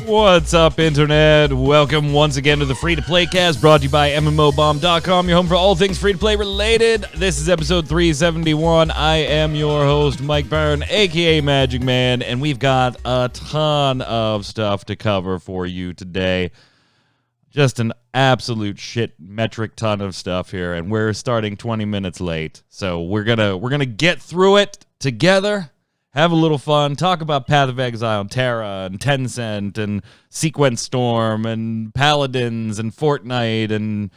What's up, Internet? Welcome once again to the Free-to-Play Cast, brought to you by MMOBomb.com, your home for all things free-to-play related. This is episode 371. I am your host, Mike Byrne, a.k.a. Magic Man, and we've got a ton of stuff to cover for you today. Just an absolute shit metric ton of stuff here, and we're starting 20 minutes late. So we're gonna get through it together. Have a little fun, talk about Path of Exile and TERA and Tencent and Sequence Storm and Paladins and Fortnite and...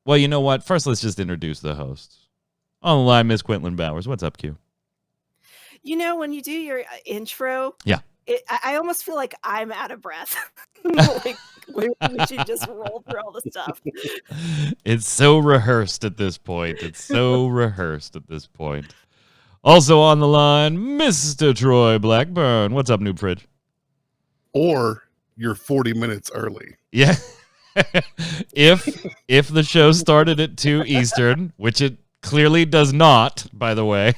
Well, you know what? First, let's just introduce the hosts. On the line, Miss Quinlan Bowers. What's up, Q? You know, when you do your intro, yeah, I almost feel like I'm out of breath. Like, when you just roll through all the stuff. It's so rehearsed at this point. Also on the line, Mr. Troy Blackburn. What's up, Noob Fridge? Or you're 40 minutes early. Yeah. if the show started at 2 Eastern, which it clearly does not, by the way.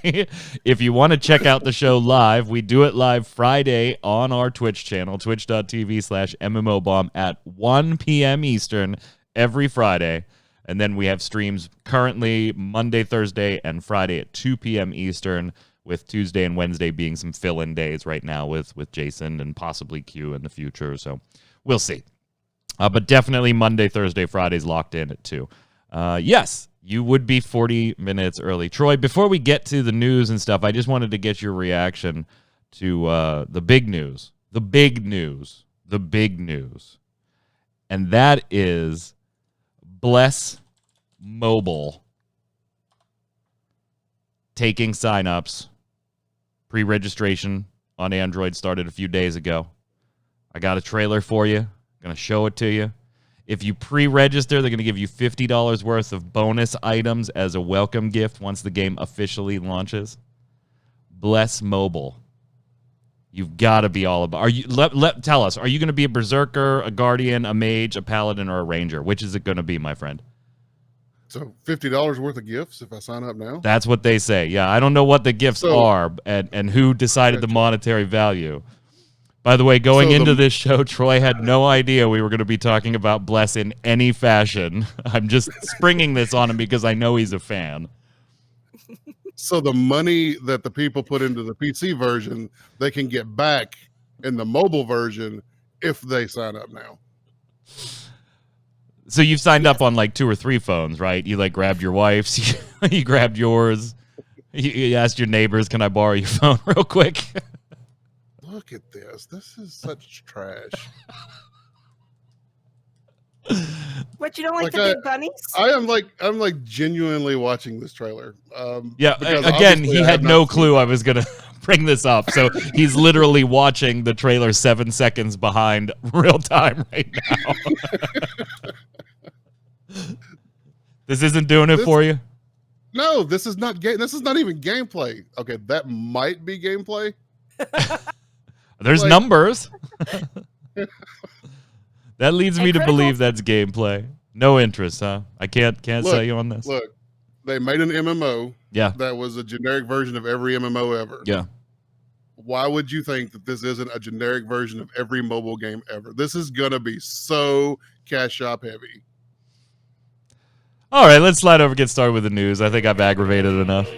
If you want to check out the show live, we do it live Friday on our Twitch channel, twitch.tv/MMOBomb at 1 p.m. Eastern every Friday. And then we have streams currently Monday, Thursday, and Friday at 2 p.m. Eastern, with Tuesday and Wednesday being some fill-in days right now with Jason and possibly Q in the future. So we'll see. But definitely Monday, Thursday, Friday's locked in at 2. Yes, you would be 40 minutes early. Troy, before we get to the news and stuff, I just wanted to get your reaction to the big news. The big news. And that is... Bless Mobile taking signups. Pre-registration on Android started a few days ago. I got a trailer for you. I'm going to show it to you. If you pre-register, they're going to give you $50 worth of bonus items as a welcome gift once the game officially launches. Bless Mobile. You've got to be all about. Are you? Tell us. Are you going to be a berserker, a guardian, a mage, a paladin, or a ranger? Which is it going to be, my friend? So $50 worth of gifts if I sign up now. That's what they say. Yeah, I don't know what the gifts are and who decided the monetary value. By the way, going into this show, Troy had no idea we were going to be talking about Bless in any fashion. I'm just springing this on him because I know he's a fan. So the money that the people put into the PC version, they can get back in the mobile version if they sign up now. So you've signed up on like 2 or 3 phones, right? You like grabbed your wife's, you grabbed yours, you asked your neighbors, can I borrow your phone real quick? Look at this. This is such trash. What, you don't like the big bunnies? I'm like genuinely watching this trailer. Yeah, again, he had no clue I was gonna bring this up, so he's literally watching the trailer 7 seconds behind real time right now. This isn't doing it for you? No, this is not This is not even gameplay. Okay, that might be gameplay. There's numbers. That leads me to believe that's gameplay. No interest, huh? I can't sell you on this. Look, they made an MMO. Yeah. That was a generic version of every MMO ever. Yeah. Why would you think that this isn't a generic version of every mobile game ever? This is going to be so cash shop heavy. All right, let's slide over and get started with the news. I think I've aggravated enough.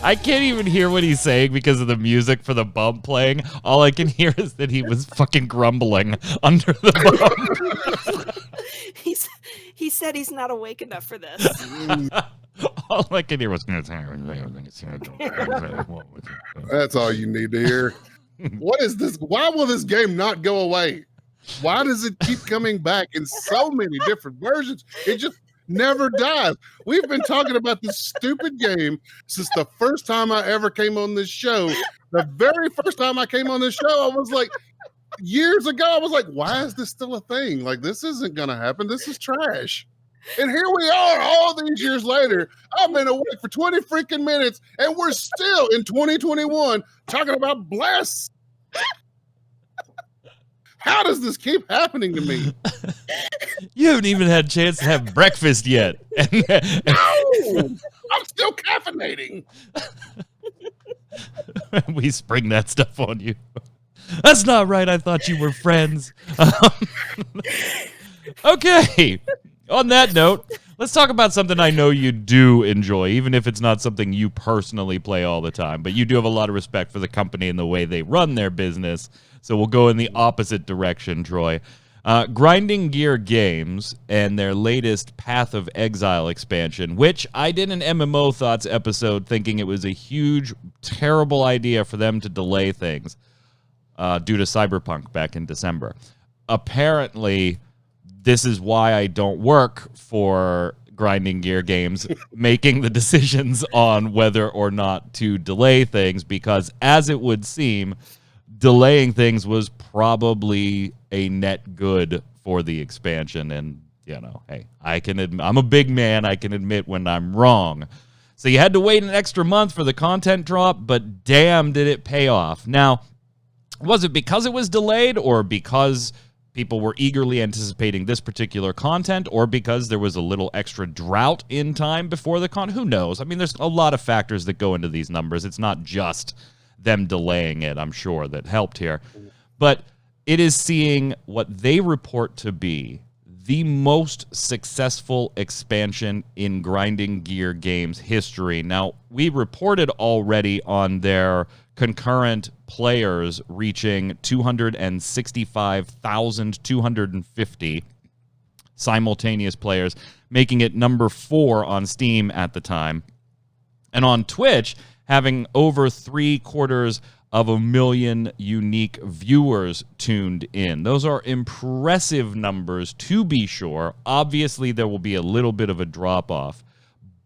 I can't even hear what he's saying because of the music for the bump playing. All I can hear is that he was fucking grumbling under the bump. He said he's not awake enough for this. All I can hear was... That's all you need to hear. What is this? Why will this game not go away? Why does it keep coming back in so many different versions? It just never dies. We've been talking about this stupid game since the first time I ever came on this show. The very first time I came on this show, I was like, years ago, I was like, why is this still a thing? Like, this isn't going to happen. This is trash. And here we are all these years later. I've been awake for 20 freaking minutes, and we're still in 2021 talking about Bless. How does this keep happening to me? You haven't even had a chance to have breakfast yet. No! I'm still caffeinating. We spring that stuff on you. That's not right. I thought you were friends. Okay. On that note, let's talk about something I know you do enjoy, even if it's not something you personally play all the time. But you do have a lot of respect for the company and the way they run their business. So we'll go in the opposite direction, Troy. Grinding Gear Games and their latest Path of Exile expansion, which I did an MMO Thoughts episode thinking it was a huge, terrible idea for them to delay things due to Cyberpunk back in December. Apparently, this is why I don't work for Grinding Gear Games, making the decisions on whether or not to delay things, because as it would seem, delaying things was probably a net good for the expansion. And, you know, hey, I'm a big man. I can admit when I'm wrong. So you had to wait an extra month for the content drop, but damn, did it pay off. Now, was it because it was delayed, or because people were eagerly anticipating this particular content, or because there was a little extra drought in time before the content? Who knows? I mean, there's a lot of factors that go into these numbers. It's not just them delaying it, I'm sure, that helped here. But it is seeing what they report to be the most successful expansion in Grinding Gear Games history. Now, we reported already on their concurrent players reaching 265,250 simultaneous players, making it number 4 on Steam at the time. And on Twitch, having over 750,000 unique viewers tuned in. Those are impressive numbers, to be sure. Obviously, there will be a little bit of a drop-off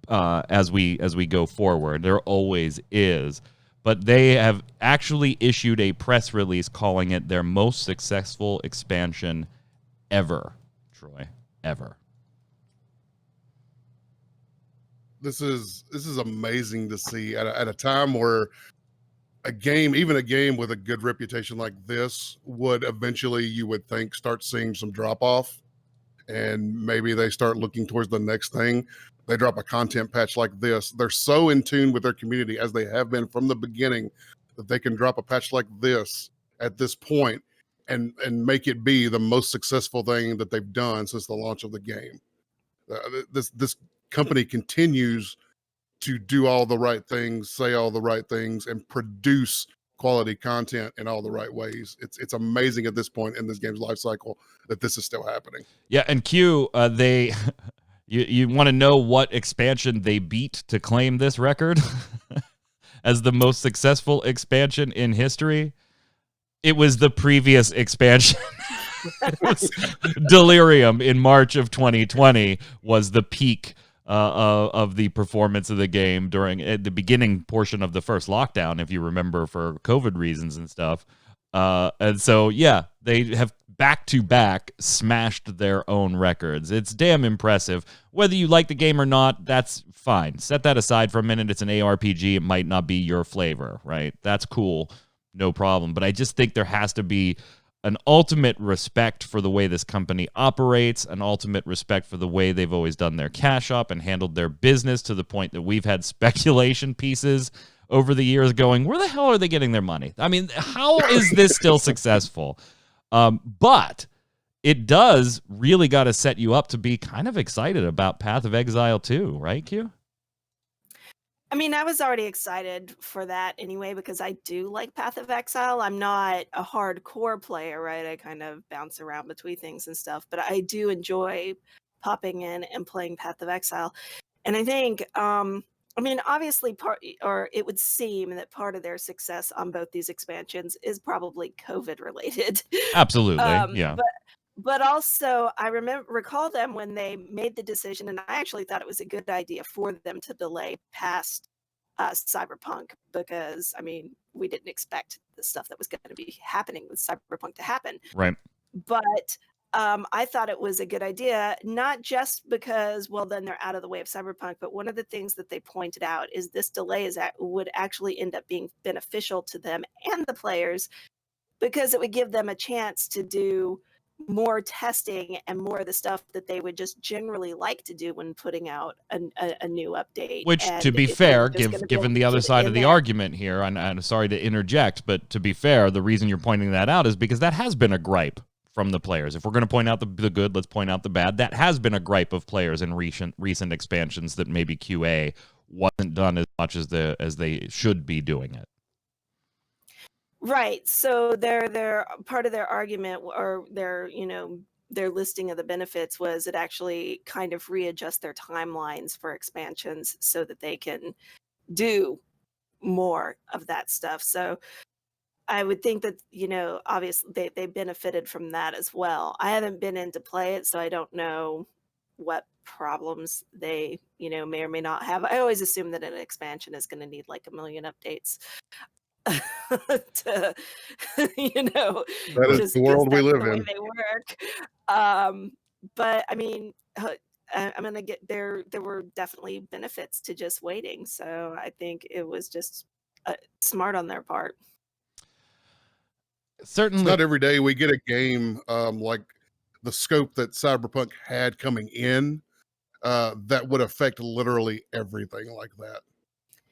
as we go forward. There always is. But they have actually issued a press release calling it their most successful expansion ever, Troy, ever. This is amazing to see at a time where a game, even a game with a good reputation like this, would eventually, you would think, start seeing some drop off, and maybe they start looking towards the next thing. They drop a content patch like this. They're so in tune with their community, as they have been from the beginning, that they can drop a patch like this at this point and make it be the most successful thing that they've done since the launch of the game. This company continues to do all the right things, say all the right things, and produce quality content in all the right ways. It's amazing at this point in this game's life cycle that this is still happening. Yeah, and Q, they you want to know what expansion they beat to claim this record as the most successful expansion in history? It was the previous expansion. Delirium in March of 2020 was the peak of the performance of the game during the beginning portion of the first lockdown, if you remember, for COVID reasons and stuff. And so, yeah, they have back-to-back smashed their own records. It's damn impressive. Whether you like the game or not, that's fine. Set that aside for a minute. It's an ARPG. It might not be your flavor, right? That's cool. No problem. But I just think there has to be an ultimate respect for the way this company operates, an ultimate respect for the way they've always done their cash up and handled their business, to the point that we've had speculation pieces over the years going, where the hell are they getting their money? I mean, how is this still successful? But it does really got to set you up to be kind of excited about Path of Exile 2, right, Q? I mean, I was already excited for that anyway, because I do like Path of Exile. I'm not a hardcore player, right? I kind of bounce around between things and stuff, but I do enjoy popping in and playing Path of Exile. And I think, I mean, obviously, it would seem that part of their success on both these expansions is probably COVID related. Absolutely, yeah. But also, I recall them when they made the decision, and I actually thought it was a good idea for them to delay past Cyberpunk, because, I mean, we didn't expect the stuff that was going to be happening with Cyberpunk to happen. Right. But I thought it was a good idea, not just because, well, then they're out of the way of Cyberpunk, but one of the things that they pointed out is this delay would actually end up being beneficial to them and the players, because it would give them a chance to do more testing and more of the stuff that they would just generally like to do when putting out a new update. Which, and to be if they fair, were just gonna be able given to the other keep it side in of the there. argument here, and I'm sorry to interject, but to be fair, the reason you're pointing that out is because that has been a gripe from the players. If we're going to point out the good, let's point out the bad. That has been a gripe of players in recent expansions, that maybe QA wasn't done as much as they should be doing it. Right. So their part of their argument, or their their listing of the benefits, was it actually kind of readjust their timelines for expansions so that they can do more of that stuff. So I would think that, obviously they benefited from that as well. I haven't been in to play it, so I don't know what problems they, may or may not have. I always assume that an expansion is going to need like a million updates. To, That is just the because world we that's live the way in. they work. But I mean, I'm gonna get there. There were definitely benefits to just waiting, so I think it was just smart on their part. It's Certainly, not every day we get a game like the scope that Cyberpunk had coming in that would affect literally everything like that.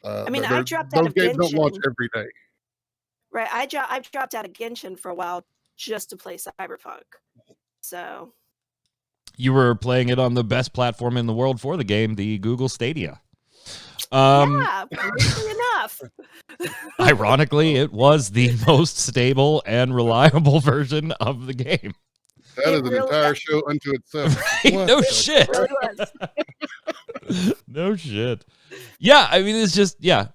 I mean, I dropped out those of games don't launch Genshin. every day. Right, I've dropped out of Genshin for a while just to play Cyberpunk. So you were playing it on the best platform in the world for the game, the Google Stadia. yeah, weirdly enough. Ironically, it was the most stable and reliable version of the game. That It is an really- entire show unto itself. Right? What No the shit. It really was. No shit. Yeah, I mean, it's just, yeah.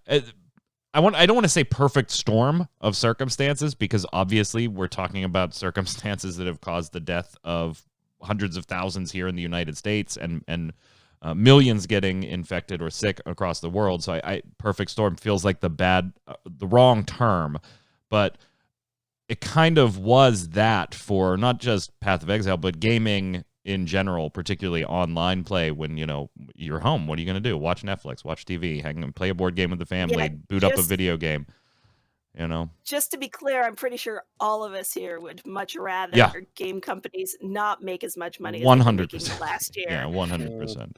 I don't want to say perfect storm of circumstances, because obviously we're talking about circumstances that have caused the death of hundreds of thousands here in the United States, and millions getting infected or sick across the world. So I perfect storm feels like the wrong term, but it kind of was that for not just Path of Exile, but gaming in general, particularly online play. When you're home, what are you going to do? Watch Netflix, watch TV, hang and play a board game with the family, Yeah, boot up a video game. Just to be clear, I'm pretty sure all of us here would much rather Yeah. game companies not make as much money as they were making 100%. last year. Yeah, 100%.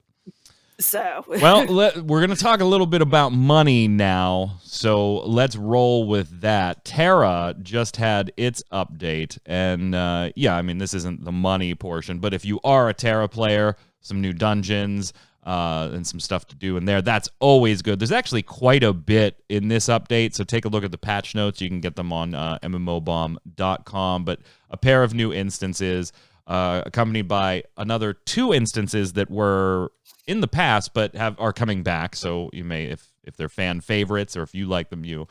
So Well, we're going to talk a little bit about money now, so let's roll with that. TERA just had its update, and I mean, this isn't the money portion, but if you are a TERA player, some new dungeons and some stuff to do in there, that's always good. There's actually quite a bit in this update, so take a look at the patch notes. You can get them on mmobomb.com, but a pair of new instances accompanied by another 2 instances that were in the past but are coming back. So you may, if they're fan favorites, or if you like them, you'll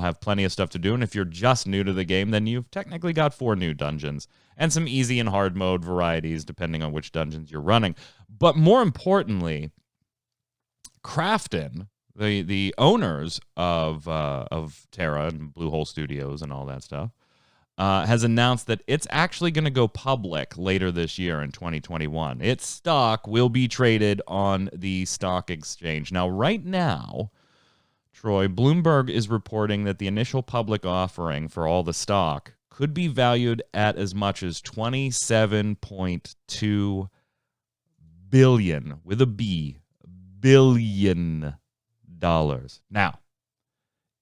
have plenty of stuff to do. And if you're just new to the game, then you've technically got 4 new dungeons and some easy and hard mode varieties depending on which dungeons you're running. But more importantly, Krafton, the owners of TERA and Bluehole Studios and all that stuff, has announced that it's actually going to go public later this year in 2021. Its stock will be traded on the stock exchange. Now, right now, Troy, Bloomberg is reporting that the initial public offering for all the stock could be valued at as much as $27.2 billion, with a B, billion dollars. Now,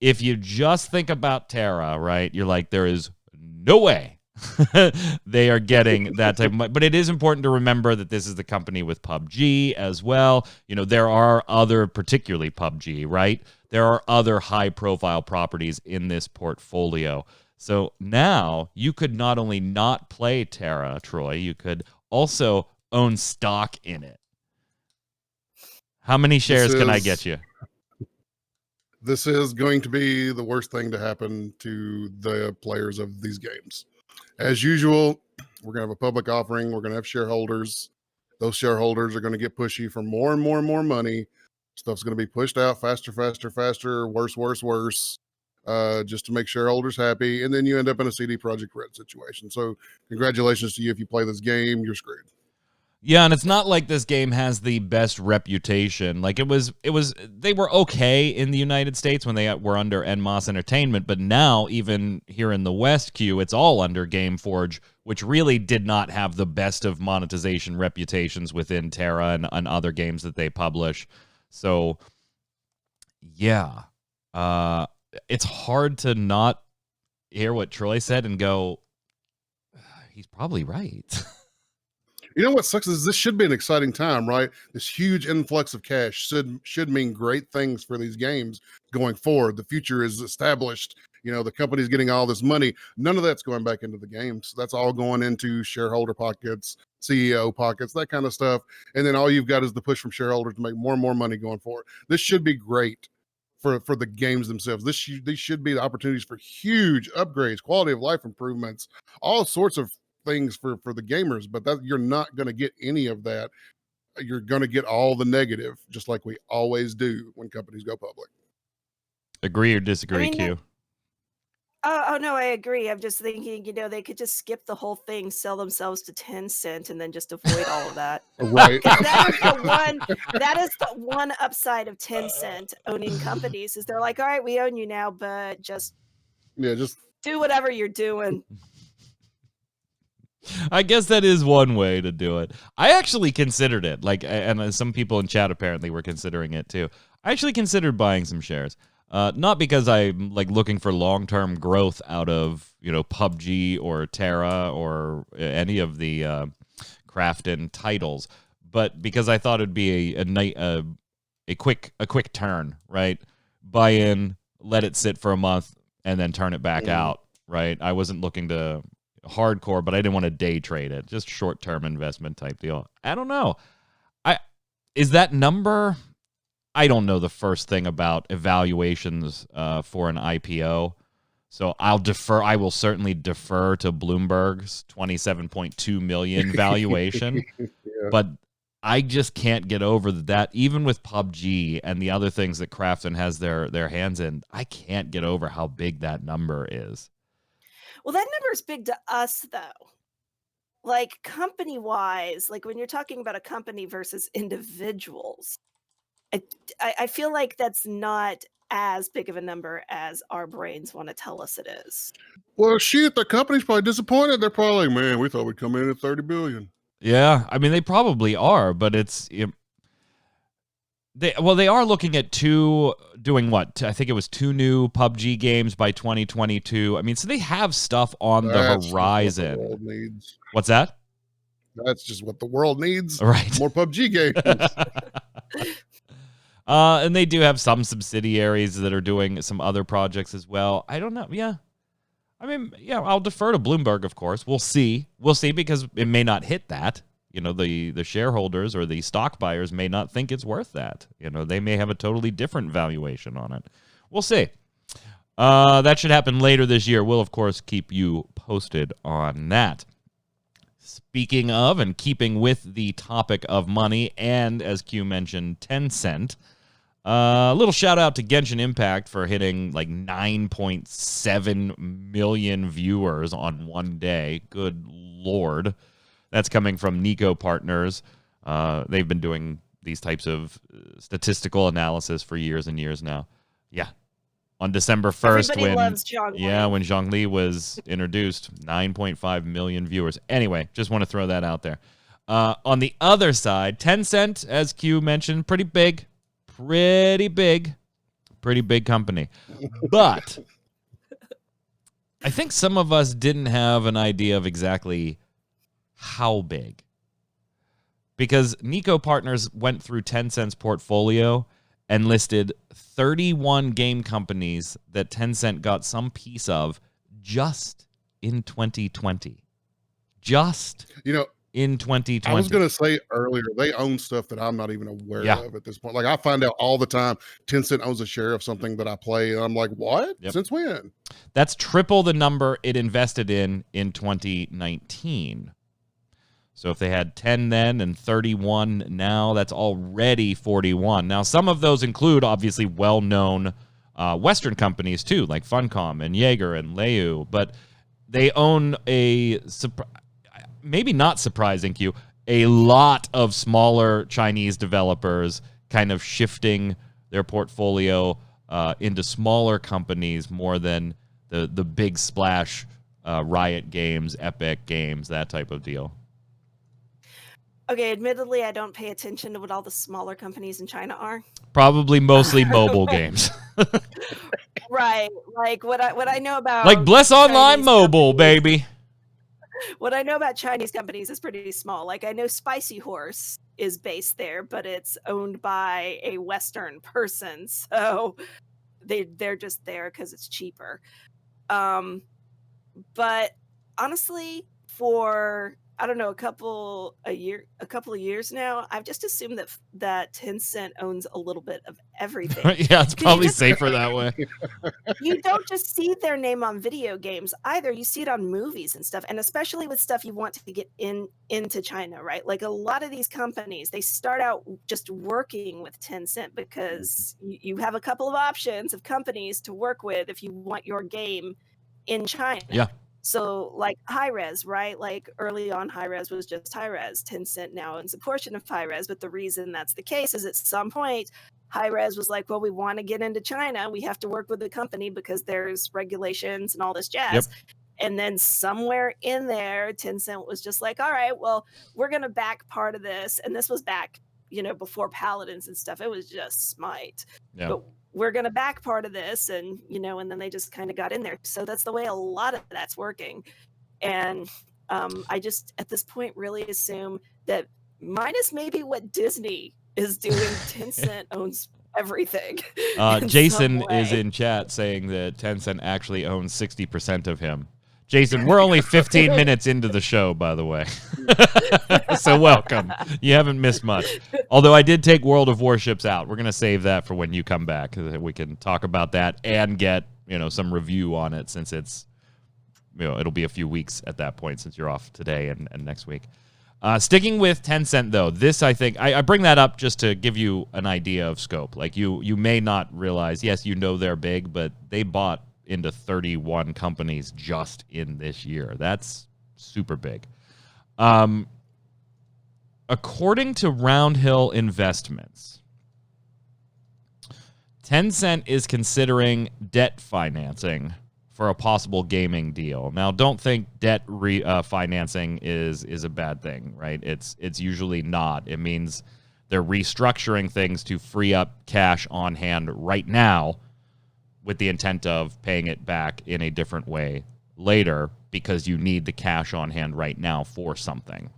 if you just think about TERA, right, you're like, there is no way they are getting that type of money. But it is important to remember that this is the company with PUBG as well. There are other, particularly PUBG, right? There are other high-profile properties in this portfolio. So now you could not only not play TERA, Troy, you could also own stock in it. How many shares can I get you? This is going to be the worst thing to happen to the players of these games. As usual, we're going to have a public offering. We're going to have shareholders. Those shareholders are going to get pushy for more and more and more money. Stuff's going to be pushed out faster, worse, just to make shareholders happy. And then you end up in a CD Projekt Red situation. So congratulations to you. If you play this game, you're screwed. Yeah, and it's not like this game has the best reputation. Like they were okay in the United States when they were under NMOS Entertainment, but now even here in the West, Q, it's all under GameForge, which really did not have the best of monetization reputations within TERA and other games that they publish. So, yeah, it's hard to not hear what Troy said and go, he's probably right. You know what sucks is this should be an exciting time, right? This huge influx of cash should mean great things for these games going forward. The future is established. You know, the company's getting all this money. None of that's going back into the games. That's all going into shareholder pockets, CEO pockets, that kind of stuff. And then all you've got is the push from shareholders to make more and more money going forward. This should be great for the games themselves. These should be the opportunities for huge upgrades, quality of life improvements, all sorts of things for the gamers, but that you're not going to get any of that. You're going to get all the negative, just like we always do when companies go public. Agree or disagree, Q? Oh no, I agree. I'm just thinking, they could just skip the whole thing, sell themselves to Tencent, and then just avoid all of that. Right. That is the one upside of Tencent owning companies is they're like, all right, we own you now, but just do whatever you're doing. I guess that is one way to do it. I actually considered it, and some people in chat apparently were considering it too. I actually considered buying some shares, not because I'm looking for long-term growth out of PUBG or TERA or any of the Krafton titles, but because I thought it'd be a quick turn, right? Buy in, let it sit for a month, and then turn it back out, right? I wasn't looking to hardcore, but I didn't want to day trade it. Just short-term investment type deal. I don't know. Is that number? I don't know the first thing about evaluations for an IPO. So I will certainly defer to Bloomberg's 27.2 million valuation. Yeah. But I just can't get over that. Even with PUBG and the other things that Krafton has their hands in, I can't get over how big that number is. Well, that number is big to us, though. Company-wise, when you're talking about a company versus individuals, I feel like that's not as big of a number as our brains want to tell us it is. Well, shit, the company's probably disappointed. They're probably like, man, we thought we'd come in at 30 billion. Yeah, I mean, they probably are, but it's... They are looking at doing what? I think it was 2 new PUBG games by 2022. I mean, so they have stuff on the horizon. What the world needs. What's that? That's just what the world needs. Right. More PUBG games. And they do have some subsidiaries that are doing some other projects as well. I don't know. Yeah. I mean, yeah, I'll defer to Bloomberg, of course. We'll see. Because it may not hit that. The shareholders or the stock buyers may not think it's worth that. They may have a totally different valuation on it. We'll see. That should happen later this year. We'll, of course, keep you posted on that. Speaking of and keeping with the topic of money and, as Q mentioned, Tencent, a little shout out to Genshin Impact for hitting 9.7 million viewers on one day. Good Lord. That's coming from Nico Partners. They've been doing these types of statistical analysis for years and years now. Yeah. On December 1st, Everybody loves Zhongli. When Zhongli was introduced, 9.5 million viewers. Anyway, just want to throw that out there. On the other side, Tencent, as Q mentioned, pretty big company. But I think some of us didn't have an idea of exactly how big, because Nico Partners went through Tencent's portfolio and listed 31 game companies that Tencent got some piece of just in 2020. In 2020. I was going to say earlier, they own stuff that I'm not even aware of at this point. I find out all the time Tencent owns a share of something that I play, and I'm like, what? Yep. Since when? That's triple the number it invested in 2019. So if they had 10 then and 31 now, that's already 41. Now, some of those include, obviously, well-known Western companies, too, like Funcom and Jaeger and Leu. But they own maybe not surprising, Q, a lot of smaller Chinese developers kind of shifting their portfolio into smaller companies more than the big splash Riot Games, Epic Games, that type of deal. Okay, admittedly, I don't pay attention to what all the smaller companies in China are. Probably mostly mobile games. Right, like what I know about Like Bless Online Chinese Mobile, companies- baby. What I know about Chinese companies is pretty small. Like I know Spicy Horse is based there, but it's owned by a Western person, so they're just there because it's cheaper. But honestly, for I don't know, a couple of years now, I've just assumed that Tencent owns a little bit of everything. Yeah, it's 'Cause probably safer that way. You don't just see their name on video games either. You see it on movies and stuff, and especially with stuff you want to get into China, right? Like a lot of these companies, they start out just working with Tencent because you have a couple of options of companies to work with if you want your game in China. Yeah. So like hi-rez, right? Like early on, hi-rez was just hi-rez. Tencent now owns a portion of hi-rez, but the reason that's the case is at some point, hi-rez was like, well, we want to get into China. We have to work with the company because there's regulations and all this jazz. Yep. And then somewhere in there, Tencent was just like, all right, well, we're going to back part of this. And this was back, before Paladins and stuff. It was just Smite. Yeah. But we're going to back part of this. And, and then they just kind of got in there. So that's the way a lot of that's working. And I just, at this point, really assume that minus maybe what Disney is doing, Tencent owns everything. Jason is in chat saying that Tencent actually owns 60% of him. Jason, we're only 15 minutes into the show, by the way. So welcome. You haven't missed much. Although I did take World of Warships out. We're going to save that for when you come back. We can talk about that and get, some review on it since it's, it'll be a few weeks at that point since you're off today and next week. Sticking with Tencent, though, this, I think, I bring that up just to give you an idea of scope. Like, you may not realize, yes, they're big, but they bought into 31 companies just in this year. That's super big. According to Roundhill Investments, Tencent is considering debt financing for a possible gaming deal. Now, don't think debt financing is a bad thing, right? It's usually not. It means they're restructuring things to free up cash on hand right now with the intent of paying it back in a different way later because you need the cash on hand right now for something.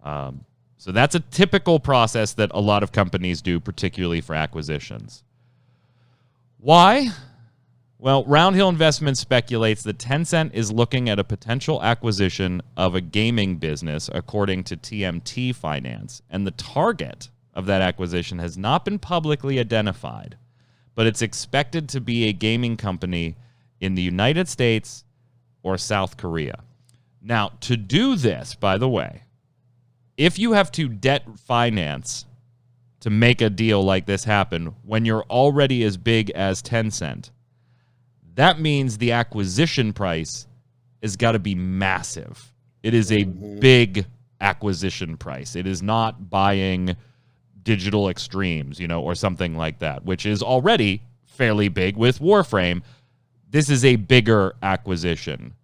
So that's a typical process that a lot of companies do, particularly for acquisitions. Why? Well, Roundhill Investments speculates that Tencent is looking at a potential acquisition of a gaming business, according to TMT Finance, and the target of that acquisition has not been publicly identified, but it's expected to be a gaming company in the United States or South Korea. Now, to do this, by the way, if you have to debt finance to make a deal like this happen when you're already as big as Tencent, that means the acquisition price has got to be massive. It is a big acquisition price. It is not buying Digital Extremes, or something like that, which is already fairly big with Warframe. This is a bigger acquisition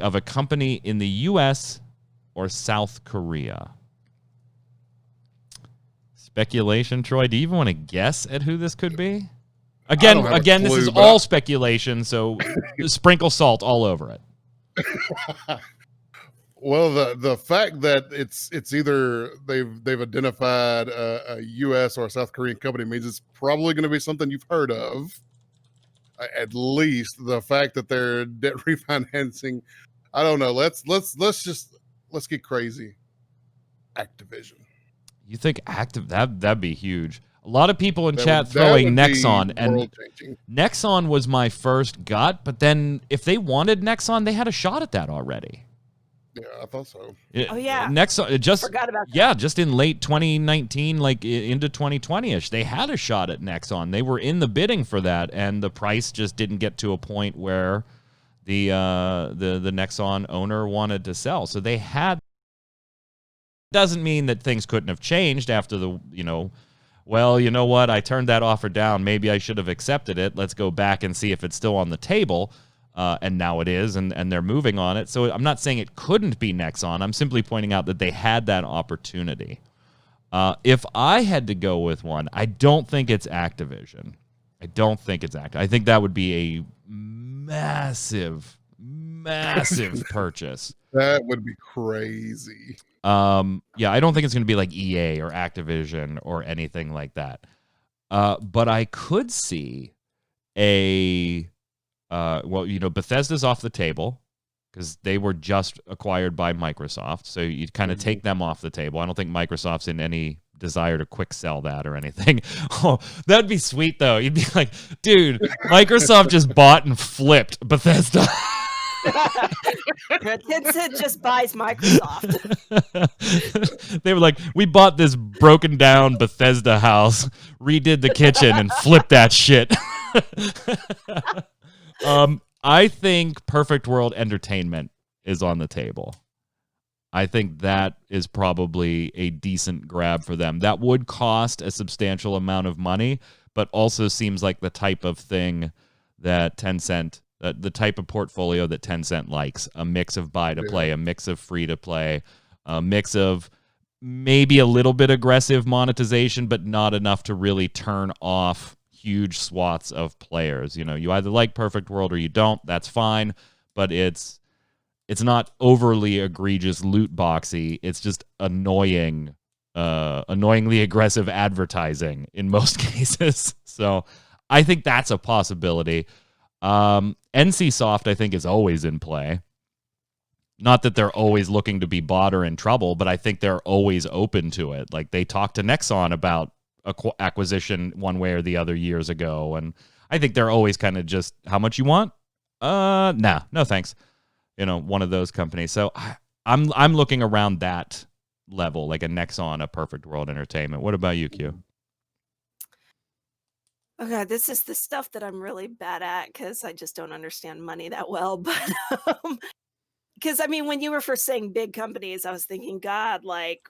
of a company in the U.S. or South Korea. Speculation, Troy. Do you even want to guess at who this could be? Again, this is all speculation, so sprinkle salt all over it. Well, the fact that it's either they've identified a U.S. or a South Korean company means it's probably going to be something you've heard of. At least the fact that they're debt refinancing, I don't know. Let's get crazy. Activision. You think that'd be huge. A lot of people in chat throwing Nexon, and Nexon was my first gut, but then if they wanted Nexon, they had a shot at that already. Yeah, I thought so. Oh yeah, Nexon forgot about that. Yeah, just in late 2019, like into 2020ish, they had a shot at Nexon. They were in the bidding for that, and the price just didn't get to a point where the Nexon owner wanted to sell. So they had doesn't mean that things couldn't have changed after the, well, you know what? I turned that offer down. Maybe I should have accepted it. Let's go back and see if it's still on the table. And now it is, and they're moving on it. So I'm not saying it couldn't be Nexon. I'm simply pointing out that they had that opportunity. If I had to go with one, I don't think it's Activision. I think that would be a massive purchase. That would be crazy. Yeah, I don't think it's going to be like EA or Activision or anything like that. But I could see Bethesda's off the table because they were just acquired by Microsoft. So you'd kind of take them off the table. I don't think Microsoft's in any desire to quick sell that or anything. Oh, that'd be sweet, though. You'd be like, dude, Microsoft just bought and flipped Bethesda. Tencent just buys Microsoft. They were like, we bought this broken down Bethesda house, redid the kitchen, and flipped that shit. I think Perfect World Entertainment is on the table. I think that is probably a decent grab for them. That would cost a substantial amount of money, but also seems like the type of thing that Tencent, the type of portfolio that Tencent likes. A mix of buy-to-play, a mix of free-to-play, a mix of maybe a little bit aggressive monetization, but not enough to really turn off huge swaths of players. You either like Perfect World or you don't. That's fine, but it's not overly egregious loot boxy. It's just annoyingly aggressive advertising in most cases. So I think that's a possibility. NCSoft, I think, is always in play. Not that they're always looking to be bought or in trouble, but I think they're always open to it. Like they talked to Nexon about acquisition one way or the other years ago, and I think they're always kind of just, how much you want? No thanks. One of those companies. So I'm looking around that level, like a Nexon, a Perfect World Entertainment. What about you, Q? Okay, this is the stuff that I'm really bad at because I just don't understand money that well. But because when you were first saying big companies, I was thinking, God, like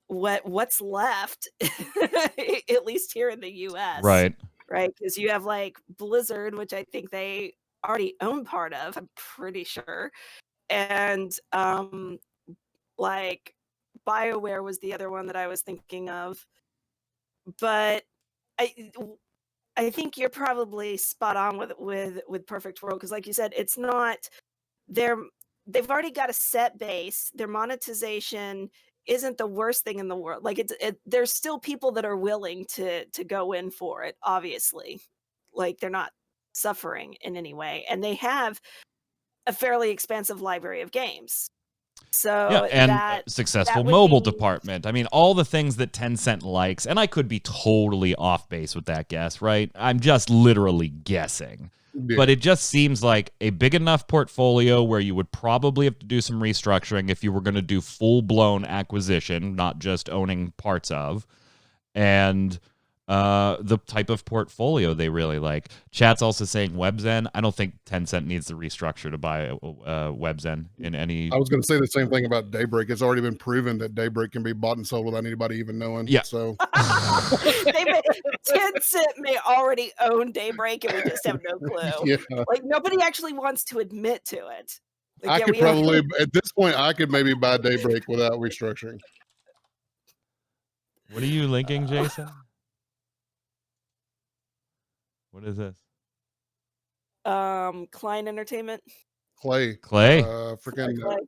what's left, at least here in the U.S. Right. Because you have like Blizzard, which I think they already own part of. I'm pretty sure, and like BioWare was the other one that I was thinking of, but I think you're probably spot on with Perfect World because, like you said, it's not they've already got a set base. Their monetization isn't the worst thing in the world. Like there's still people that are willing to go in for it. Obviously, like they're not suffering in any way, and they have a fairly expansive library of games. So and successful mobile department. All the things that Tencent likes, and I could be totally off base with that guess, right? I'm just literally guessing. Yeah. But it just seems like a big enough portfolio where you would probably have to do some restructuring if you were going to do full-blown acquisition, not just owning parts of, and the type of portfolio they really like. Chat's also saying WebZen. I don't think Tencent needs to restructure to buy WebZen in any... I was going to say the same thing about Daybreak. It's already been proven that Daybreak can be bought and sold without anybody even knowing. Yeah. So Tencent may already own Daybreak and we just have no clue. Yeah. Like nobody actually wants to admit to it. Like, I could probably, at this point, I could maybe buy Daybreak without restructuring. What are you linking, Jason? What is this? Klein Entertainment. Clay. Freaking. Clay.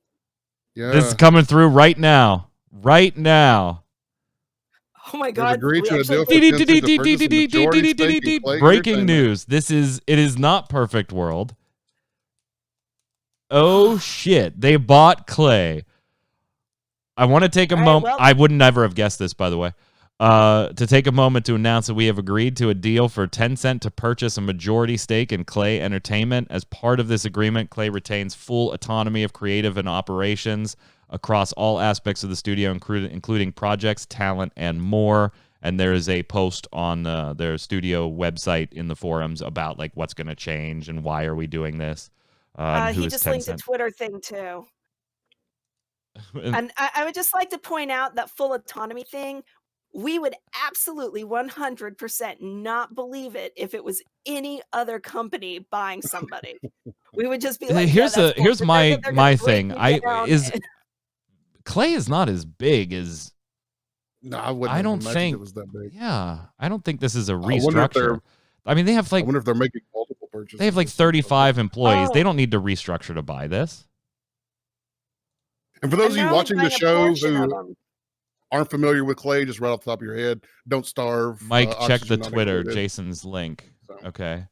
Yeah. This is coming through right now. Right now. Oh my God. Breaking news. It is not Perfect World. Oh shit. They bought Clay. I want to take a moment. I would never have guessed this, by the way. To take a moment to announce that we have agreed to a deal for Tencent to purchase a majority stake in Clay Entertainment. As part of this agreement, Clay retains full autonomy of creative and operations across all aspects of the studio, including projects, talent, and more. And there is a post on their studio website in the forums about like what's going to change and why are we doing this. He just linked a Twitter thing too. And I would just like to point out that full autonomy thing. We would absolutely 100% not believe it if it was any other company buying somebody. We would just be like, yeah, that's here's bullshit. They're my gonna break thing. you down. Clay is not as big as No, I wouldn't I have don't imagined think. it was that big. Yeah, I don't think this is a I wonder if restructure. I mean, they have I like wonder if they're making multiple purchases. they have like or something. 35 employees. They Oh. don't need to restructure to buy this. And for those of you know watching the by a show portion of who 'em. aren't familiar with Clay, just right off the top of your head, don't starve. Mike, check the oxygen not Twitter. included. Jason's link. So. Okay.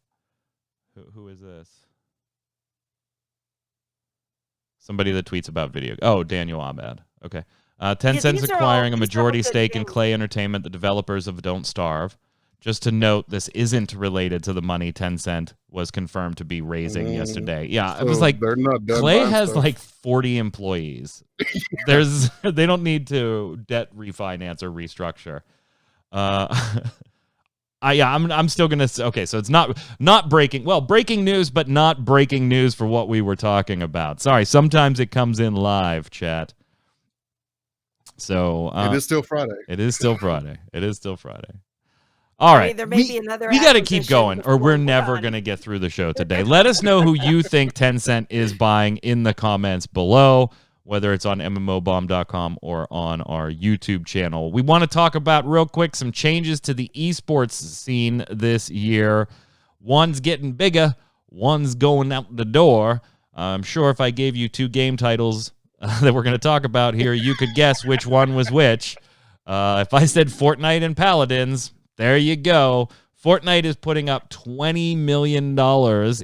Who is this? Somebody that tweets about video. Oh, Daniel Abad. Okay. Tencent's these are all- acquiring a these are all majority good stake in things. Clay Entertainment, the developers of Don't Starve. Just to note, this isn't related to the money Tencent was confirmed to be raising yesterday. Yeah, it was So like they're not done Clay buying has stuff. like 40 employees. They don't need to debt refinance or restructure. I'm still gonna say, okay, so it's not breaking news, but not breaking news for what we were talking about. Sorry, sometimes it comes in live, chat. So it is still Friday. It is still Friday. All right, there may be another we got to keep acquisition going, or before we're we're never done. going to get through the show today. Let us know who you think Tencent is buying in the comments below, whether it's on mmobomb.com or on our YouTube channel. We want to talk about real quick some changes to the esports scene this year. One's getting bigger, one's going out the door. I'm sure if I gave you two game titles that we're going to talk about here, you could guess which one was which. If I said Fortnite and Paladins, there you go. Fortnite is putting up $20 million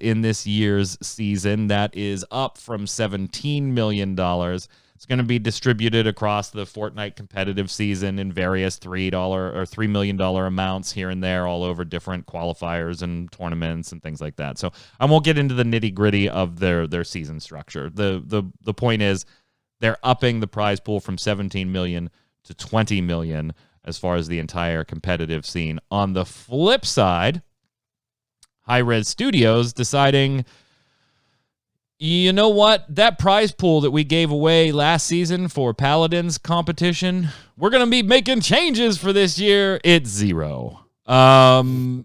in this year's season. That is up from $17 million. It's going to be distributed across the Fortnite competitive season in various $3 or $3 million amounts here and there, all over different qualifiers and tournaments and things like that. So I won't get into the nitty gritty of their season structure. The point is they're upping the prize pool from 17 million to 20 million as far as the entire competitive scene. On the flip side, hi-rez Studios deciding, you know what? That prize pool that we gave away last season for Paladins competition, we're going to be making changes for this year. It's 0. And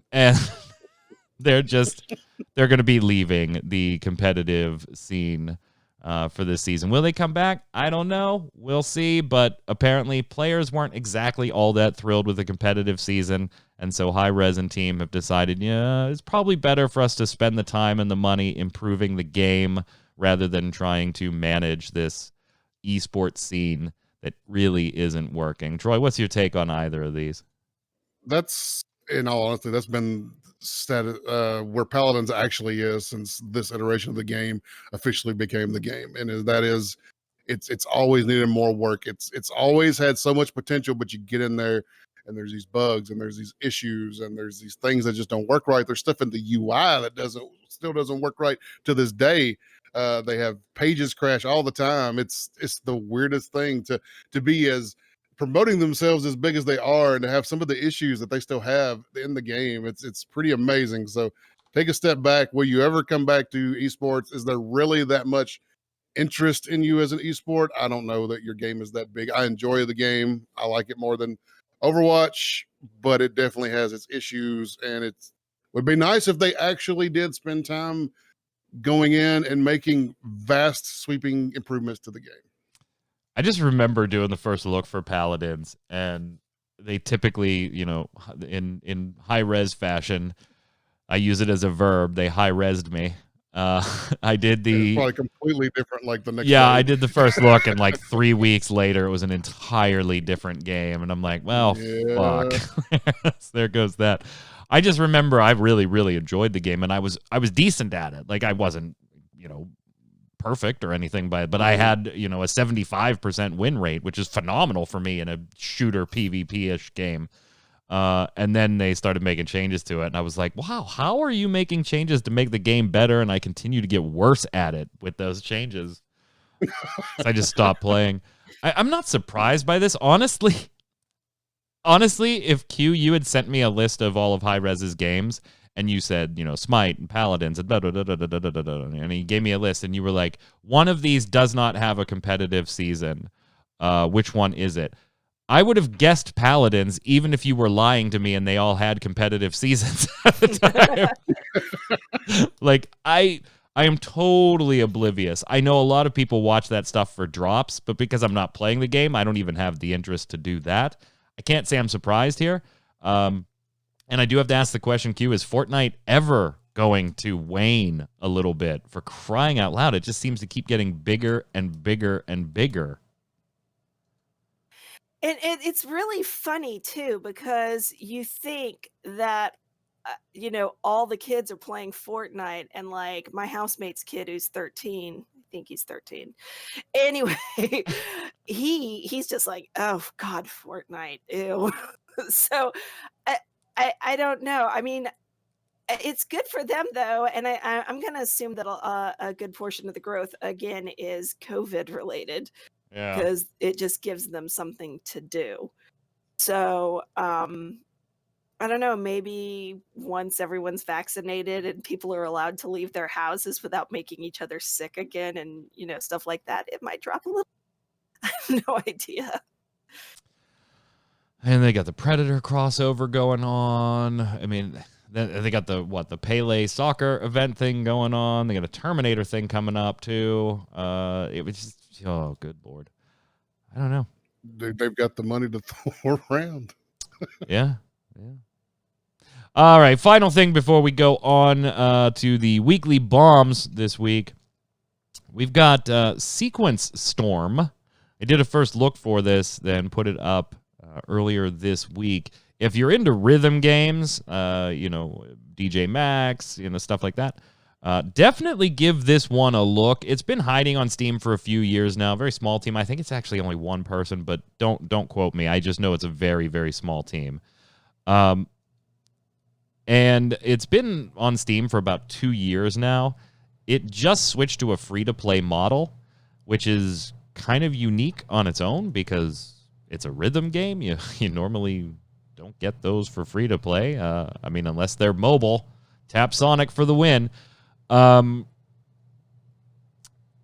they're going to be leaving the competitive scene for this season. Will they come back? I don't know. We'll see. But apparently players weren't exactly all that thrilled with the competitive season. And so hi-rez and team have decided, yeah, it's probably better for us to spend the time and the money improving the game rather than trying to manage this esports scene that really isn't working. Troy, what's your take on either of these? That's, in all honesty, that's been where Paladins actually is since this iteration of the game officially became the game, and that is, it's always needed more work. It's always had so much potential, but you get in there and there's these bugs and there's these issues and there's these things that just don't work right. There's stuff in the UI that still doesn't work right to this day. They have pages crash all the time. It's the weirdest thing to be as promoting themselves as big as they are and to have some of the issues that they still have in the game. It's pretty amazing. So take a step back. Will you ever come back to esports? Is there really that much interest in you as an esport? I don't know that your game is that big. I enjoy the game. I like it more than Overwatch, but it definitely has its issues, and it would be nice if they actually did spend time going in and making vast sweeping improvements to the game. I just remember doing the first look for Paladins, and they typically, in high-res fashion, I use it as a verb. They high-resed me. I did It's probably completely different like the next day. I did the first look, and like 3 weeks later, it was an entirely different game, and I'm like, well, fuck. There goes that. I just remember I really, really enjoyed the game, and I was decent at it. Like, I wasn't, perfect or anything, but I had, a 75% win rate, which is phenomenal for me in a shooter PvP-ish game. And then they started making changes to it, and I was like, wow, how are you making changes to make the game better? And I continue to get worse at it with those changes. So I just stopped playing. I'm not surprised by this. Honestly, if Q, you had sent me a list of all of hi-rez's games, and you said, Smite and Paladins and and he gave me a list, and you were like, one of these does not have a competitive season. Which one is it? I would have guessed Paladins, even if you were lying to me and they all had competitive seasons at the time. Like, I am totally oblivious. I know a lot of people watch that stuff for drops, but because I'm not playing the game, I don't even have the interest to do that. I can't say I'm surprised here. And I do have to ask the question, Q, is Fortnite ever going to wane a little bit? For crying out loud, it just seems to keep getting bigger and bigger and bigger. And it's really funny, too, because you think that, all the kids are playing Fortnite, and, like, my housemate's kid who's 13, I think he's 13. Anyway, he's just like, "Oh, God, Fortnite, ew." So, I don't know. I mean, it's good for them, though, and I'm gonna assume that a good portion of the growth, again, is COVID related. Yeah. Because it just gives them something to do. So, I don't know, maybe once everyone's vaccinated and people are allowed to leave their houses without making each other sick again and, stuff like that, it might drop a little. I have no idea. And they got the Predator crossover going on. I mean, they got the Pele soccer event thing going on. They got a Terminator thing coming up, too. It was just, oh, good Lord. I don't know. They've got the money to throw around. Yeah. All right, final thing before we go on to the weekly bombs this week. We've got Sequence Storm. I did a first look for this, then put it up earlier this week. If you're into rhythm games, DJ Max, stuff like that, definitely give this one a look. It's been hiding on Steam for a few years now. Very small team. I think it's actually only one person, but don't quote me. I just know it's a very, very small team. And it's been on Steam for about 2 years now. It just switched to a free-to-play model, which is kind of unique on its own because it's a rhythm game. You normally don't get those for free-to-play. Unless they're mobile. Tap Sonic for the win.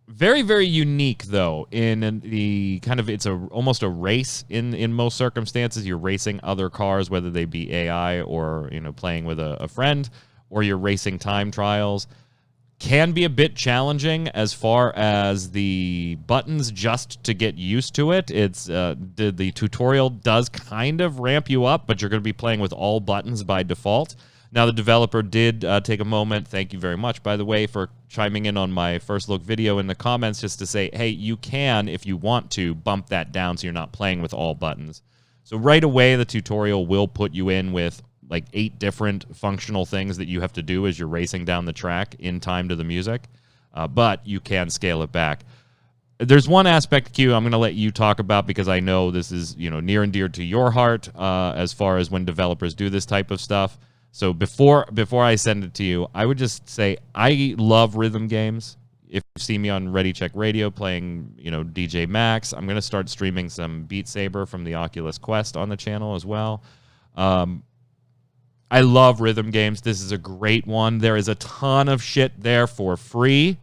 Very, very unique, though, in the kind of, it's almost a race in most circumstances. You're racing other cars, whether they be AI or, playing with a friend, or you're racing time trials. Can be a bit challenging as far as the buttons just to get used to it. It's the tutorial does kind of ramp you up, but you're going to be playing with all buttons by default. Now, the developer did take a moment, thank you very much, by the way, for chiming in on my first look video in the comments just to say, hey, you can, if you want to, bump that down so you're not playing with all buttons. So right away, the tutorial will put you in with like 8 different functional things that you have to do as you're racing down the track in time to the music, but you can scale it back. There's one aspect, Q, I'm going to let you talk about because I know this is near and dear to your heart as far as when developers do this type of stuff. So before I send it to you, I would just say I love rhythm games. If you see me on Ready Check Radio playing, DJ Max, I'm going to start streaming some Beat Saber from the Oculus Quest on the channel as well. I love rhythm games. This is a great one. There is a ton of shit there for free.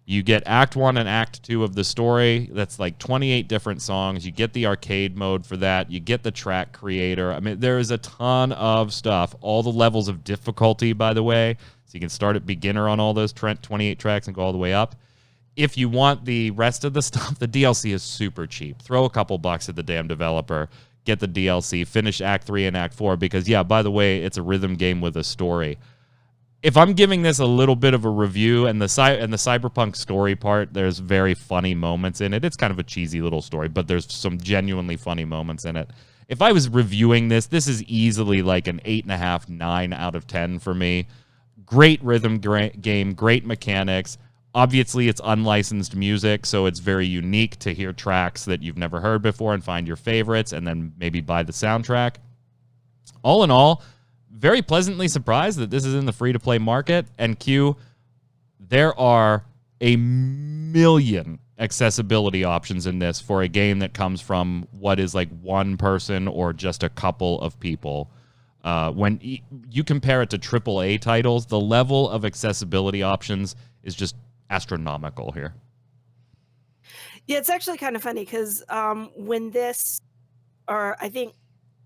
You get Act 1 and Act 2 of the story. That's like 28 different songs. You get the arcade mode for that. You get the track creator. I mean, there is a ton of stuff. All the levels of difficulty, by the way. So you can start at beginner on all those 28 tracks and go all the way up. If you want the rest of the stuff, the DLC is super cheap. Throw a couple bucks at the damn developer. Get the DLC. Finish Act 3 and Act 4 because, yeah, by the way, it's a rhythm game with a story. If I'm giving this a little bit of a review and the cyberpunk story part, there's very funny moments in it. It's kind of a cheesy little story, but there's some genuinely funny moments in it. If I was reviewing this is easily like an 8.5, 9 out of 10 for me. Great rhythm game, great mechanics. Obviously, it's unlicensed music, so it's very unique to hear tracks that you've never heard before and find your favorites and then maybe buy the soundtrack. All in all, very pleasantly surprised that this is in the free-to-play market. And Q, there are a million accessibility options in this for a game that comes from what is like one person or just a couple of people. When you compare it to AAA titles, the level of accessibility options is just astronomical here. Yeah, it's actually kind of funny because when this, or I think,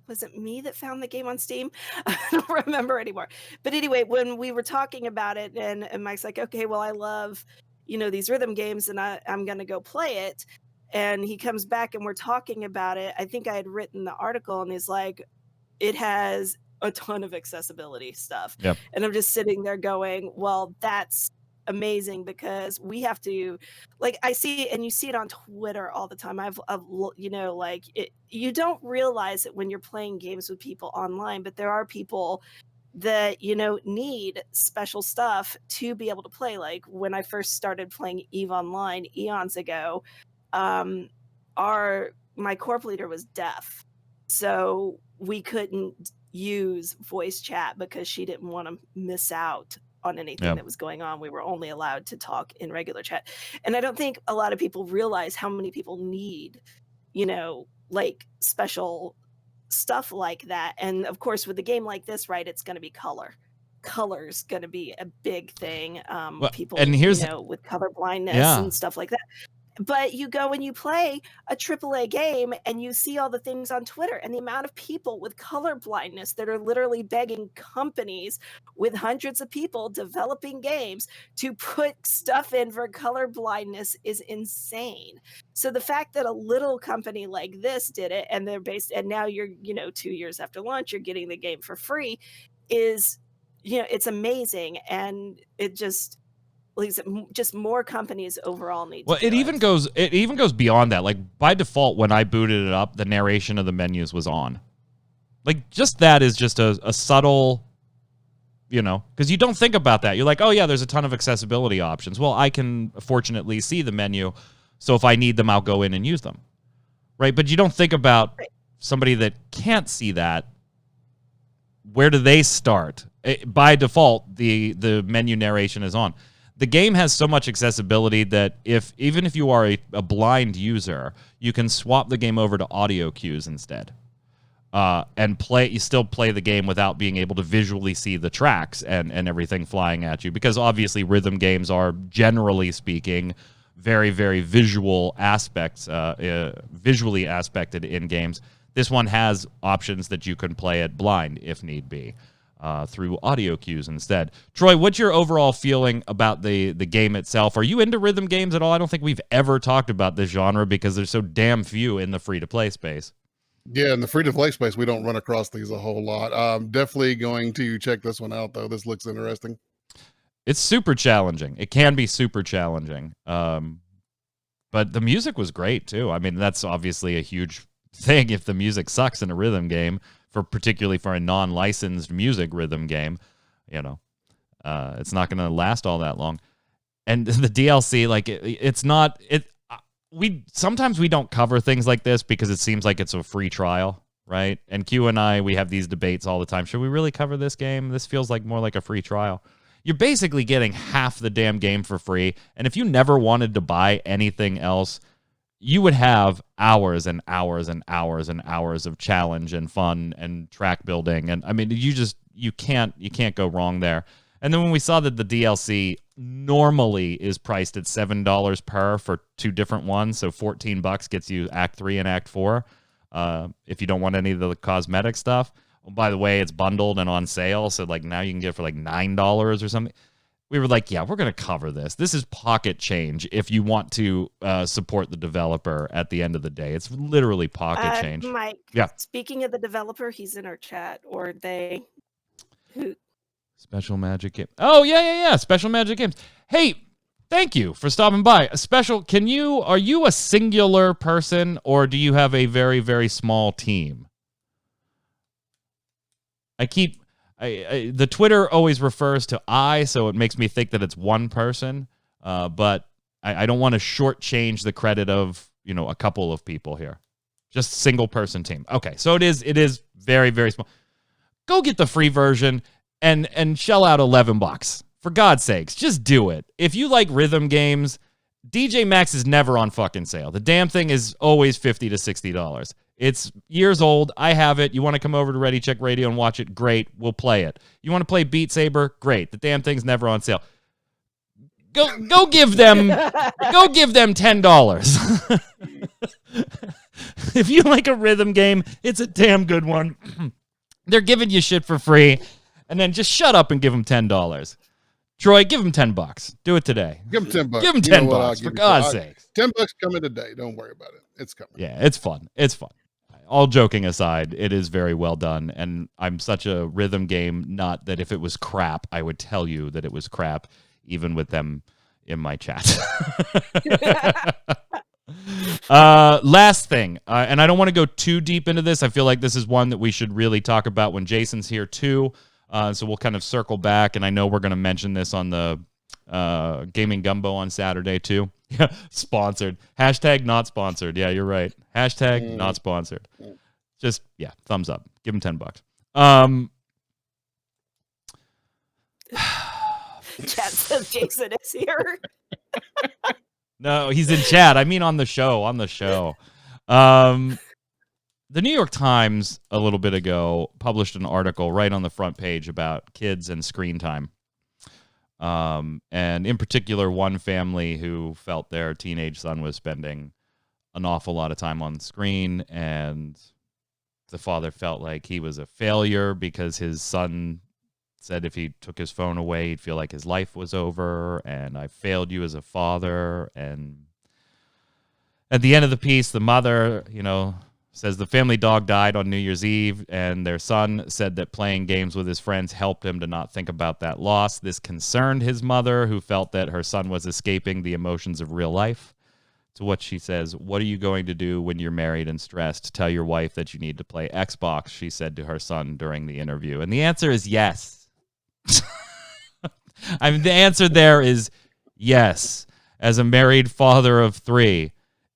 was it me that found the game on Steam? I don't remember anymore. But anyway, when we were talking about it, and Mike's like, okay, well, I love, these rhythm games, and I'm going to go play it. And he comes back and we're talking about it. I think I had written the article, and he's like, it has a ton of accessibility stuff. Yep. And I'm just sitting there going, well, that's amazing, because we have to, like, I see, and you see it on Twitter all the time. I've like, you don't realize it when you're playing games with people online, but there are people that need special stuff to be able to play. Like when I first started playing EVE Online eons ago, my corp leader was deaf, so we couldn't use voice chat because she didn't want to miss out on anything that was going on. We were only allowed to talk in regular chat. And I don't think a lot of people realize how many people need, like special stuff like that. And of course, with a game like this, right, it's going to be color's going to be a big thing. People, and here's, with color blindness and stuff like that. But you go and you play a AAA game and you see all the things on Twitter, and the amount of people with color blindness that are literally begging companies with hundreds of people developing games to put stuff in for color blindness is insane. So the fact that a little company like this did it, and they're based, and now you're, 2 years after launch, you're getting the game for free, is, it's amazing. And it just more companies overall need to it even goes beyond that. Like by default, when I booted it up, the narration of the menus was on. Like just that is just a subtle, because you don't think about that. You're like, oh yeah, there's a ton of accessibility options. Well, I can fortunately see the menu, so if I need them, I'll go in and use them, right? But you don't think about somebody that can't see that. Where do they start? By default, the menu narration is on. The game has so much accessibility that even if you are a blind user, you can swap the game over to audio cues instead, and play. You still play the game without being able to visually see the tracks and everything flying at you, because obviously rhythm games are, generally speaking, very, very visual aspects, visually aspected in games. This one has options that you can play it blind if need be. Through audio cues instead. Troy, what's your overall feeling about the game itself? Are you into rhythm games at all? I don't think we've ever talked about this genre because there's so damn few in the free-to-play space. Yeah, in the free-to-play space, we don't run across these a whole lot. I'm definitely going to check this one out, though. This looks interesting. It's super challenging. It can be super challenging. But the music was great, too. I mean, that's obviously a huge thing if the music sucks in a rhythm game. Particularly for a non-licensed music rhythm game, it's not going to last all that long. And the DLC, like it's not it. Sometimes we don't cover things like this because it seems like it's a free trial, right? And Q and I, we have these debates all the time. Should we really cover this game? This feels like more like a free trial. You're basically getting half the damn game for free, and if you never wanted to buy anything else, you would have hours and hours and hours and hours of challenge and fun and track building. And I mean, you can't go wrong there. And then when we saw that the DLC normally is priced at $7 per for two different ones, so $14 gets you Act 3 and Act 4. If you don't want any of the cosmetic stuff. Oh, by the way, it's bundled and on sale, so like now you can get it for like $9 or something. We were like, yeah, we're going to cover this. This is pocket change if you want to support the developer at the end of the day. It's literally pocket change. Mike, yeah. Speaking of the developer, he's in our chat, or they. Special Magic Game. Oh, yeah. Special Magic Games. Hey, thank you for stopping by. Are you a singular person, or do you have a very, very small team? The Twitter always refers to I, so it makes me think that it's one person. But I don't want to shortchange the credit of, a couple of people here. Just single person team. Okay, so it is very, very small. Go get the free version and shell out $11. For God's sakes, just do it. If you like rhythm games, DJ Maxx is never on fucking sale. The damn thing is always $50 to $60. It's years old. I have it. You want to come over to Ready Check Radio and watch it? Great. We'll play it. You want to play Beat Saber? Great. The damn thing's never on sale. Go give them $10. If you like a rhythm game, it's a damn good one. They're giving you shit for free, and then just shut up and give them $10. Troy, give them $10. Do it today. Give them $10. Give them $10 for God's sake. $10 coming today. Don't worry about it. It's coming. Yeah, it's fun. It's fun. All joking aside, it is very well done, and I'm such a rhythm game nut that if it was crap, I would tell you that it was crap, even with them in my chat. Last thing, and I don't want to go too deep into this. I feel like this is one that we should really talk about when Jason's here too. So we'll kind of circle back, and I know we're going to mention this on the Gaming Gumbo on Saturday too. Yeah, sponsored. Hashtag not sponsored. Yeah, you're right. Hashtag not sponsored. Just, yeah, thumbs up. Give him $10. Chat says Jason is here. No, he's in chat. I mean on the show. The New York Times a little bit ago published an article right on the front page about kids and screen time. And in particular, one family who felt their teenage son was spending an awful lot of time on the screen, and the father felt like he was a failure because his son said if he took his phone away, he'd feel like his life was over, and I failed you as a father. And at the end of the piece, the mother, says the family dog died on New Year's Eve, and their son said that playing games with his friends helped him to not think about that loss. This concerned his mother, who felt that her son was escaping the emotions of real life. To what she says, "What are you going to do when you're married and stressed? Tell your wife that you need to play Xbox," she said to her son during the interview. And the answer is yes. The answer there is yes. As a married father of 3,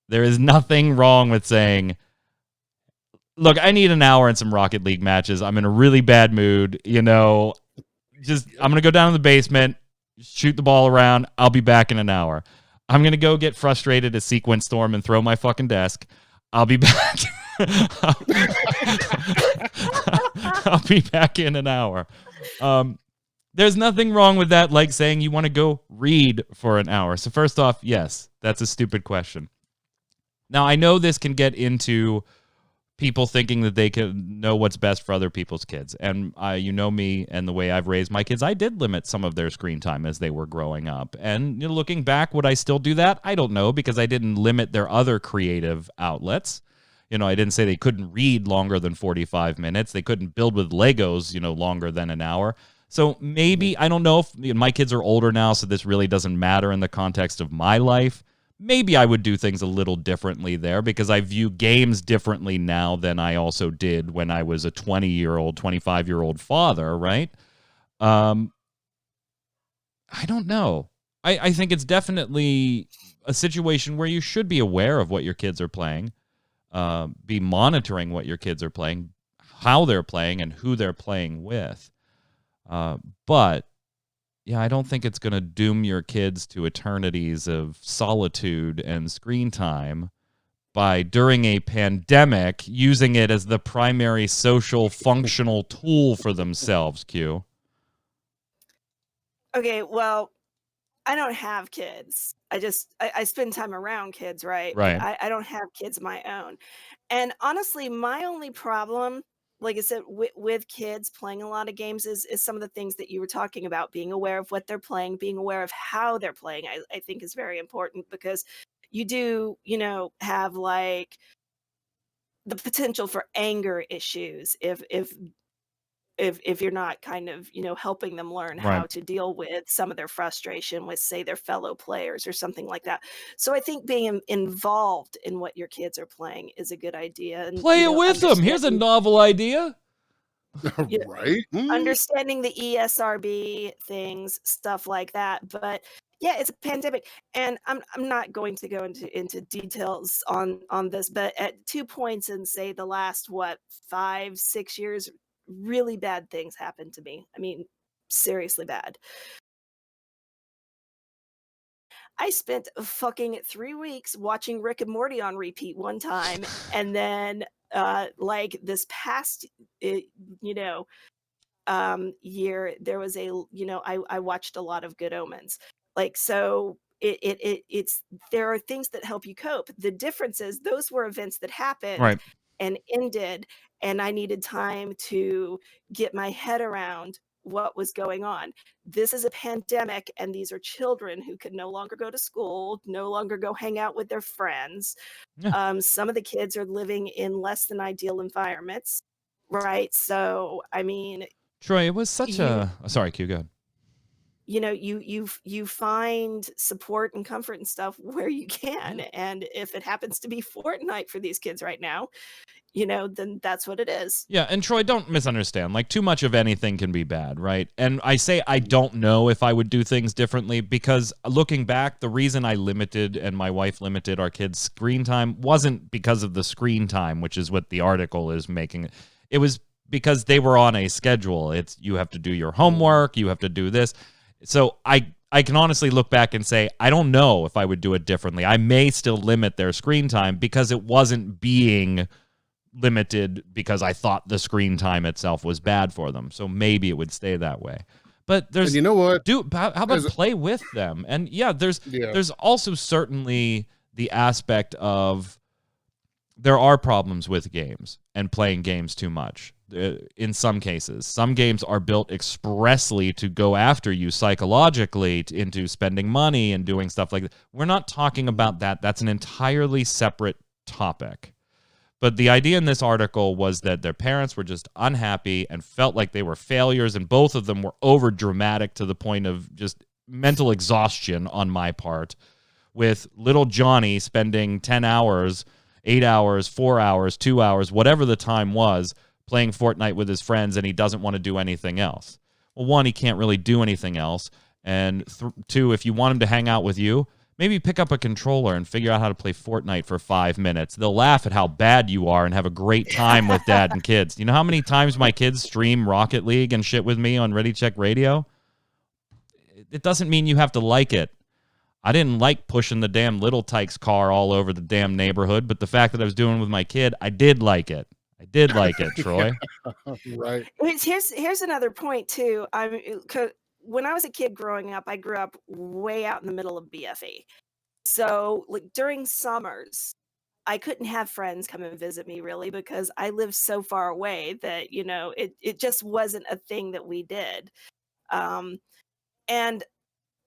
there is nothing wrong with saying, look, I need an hour and some Rocket League matches. I'm in a really bad mood. I'm going to go down to the basement, shoot the ball around. I'll be back in an hour. I'm going to go get frustrated at Sequence Storm and throw my fucking desk. I'll be back. I'll be back in an hour. There's nothing wrong with that, like saying you want to go read for an hour. So first off, yes, that's a stupid question. Now, I know this can get into people thinking that they can know what's best for other people's kids. And you know me and the way I've raised my kids, I did limit some of their screen time as they were growing up. And looking back, would I still do that? I don't know, because I didn't limit their other creative outlets. I didn't say they couldn't read longer than 45 minutes. They couldn't build with Legos, longer than an hour. So maybe, I don't know if my kids are older now, so this really doesn't matter in the context of my life. Maybe I would do things a little differently there, because I view games differently now than I also did when I was a 20-year-old, 25-year-old father, right? I don't know. I think it's definitely a situation where you should be aware of what your kids are playing, be monitoring what your kids are playing, how they're playing, and who they're playing with. But yeah, I don't think it's going to doom your kids to eternities of solitude and screen time by, during a pandemic, using it as the primary social functional tool for themselves, Q. Okay, well, I don't have kids. I spend time around kids, right? Right. I don't have kids of my own. And honestly, my only problem, like I said, with kids playing a lot of games is some of the things that you were talking about. Being aware of what they're playing, being aware of how they're playing, I think is very important, because you do, have like the potential for anger issues if you're not kind of, helping them learn how Right. to deal with some of their frustration with, say, their fellow players or something like that. So I think being involved in what your kids are playing is a good idea. And, Play it with them. Here's a novel idea. Right? Understanding the ESRB things, stuff like that. But yeah, it's a pandemic, and I'm not going to go into details on this, but at 2 points in, say, the last 5-6 years, really bad things happened to me. I mean, seriously bad. I spent fucking 3 weeks watching Rick and Morty on repeat one time, and then like this past, you know, year, there was I watched a lot of Good Omens. Like, so it's there are things that help you cope. The difference is those were events that happened Right. and ended, and I needed time to get my head around what was going on. This is a pandemic, and these are children who could no longer go to school, no longer go hang out with their friends. Yeah. Some of the kids are living in less than ideal environments, right? So, I mean, Troy, it was such you a... Sorry, Q, go ahead. you find support and comfort and stuff where you can, and if it happens to be Fortnite for these kids right now, then that's what it is. Yeah, and Troy, don't misunderstand. Like, too much of anything can be bad, right? And I say I don't know if I would do things differently, because looking back, the reason I limited and my wife limited our kids' screen time wasn't because of the screen time, which is what the article is making. It was because they were on a schedule. It's, you have to do your homework, you have to do this. So I can honestly look back and say, I don't know if I would do it differently. I may still limit their screen time because it wasn't being limited because I thought the screen time itself was bad for them. So maybe it would stay that way. But there's, and you know what? how about play with them? And yeah, there's also certainly the aspect of there are problems with games and playing games too much. In some cases, some games are built expressly to go after you psychologically into spending money and doing stuff like that. We're not talking about that. That's an entirely separate topic. But the idea in this article was that their parents were just unhappy and felt like they were failures, and both of them were over dramatic to the point of just mental exhaustion on my part, with little Johnny spending 10 hours, 8 hours, 4 hours, 2 hours, whatever the time was, playing Fortnite with his friends, and he doesn't want to do anything else. Well, one, he can't really do anything else, and two, if you want him to hang out with you, maybe pick up a controller and figure out how to play Fortnite for 5 minutes. They'll laugh at how bad you are and have a great time with dad and kids. You know how many times my kids stream Rocket League and shit with me on Ready Check Radio? It doesn't mean you have to like it. I didn't like pushing the damn Little Tykes car all over the damn neighborhood, but the fact that I was doing it with my kid, I did like it. I did like it, Troy. Right. Here's another point too. When I was a kid growing up, I grew up way out in the middle of BFE. So like during summers, I couldn't have friends come and visit me really because I lived so far away that, it just wasn't a thing that we did. And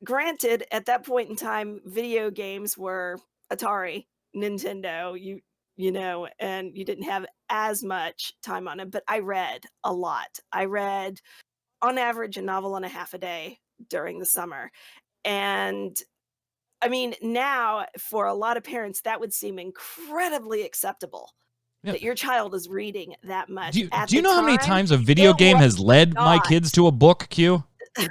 granted, at that point in time, video games were Atari, Nintendo, and you didn't have as much time on it, but I read a lot. I read on average a novel and a half a day during the summer. And I mean, now for a lot of parents, that would seem incredibly accepable that your child is reading that much. Do you know how many times a video game has led my kids to a book, Q? Do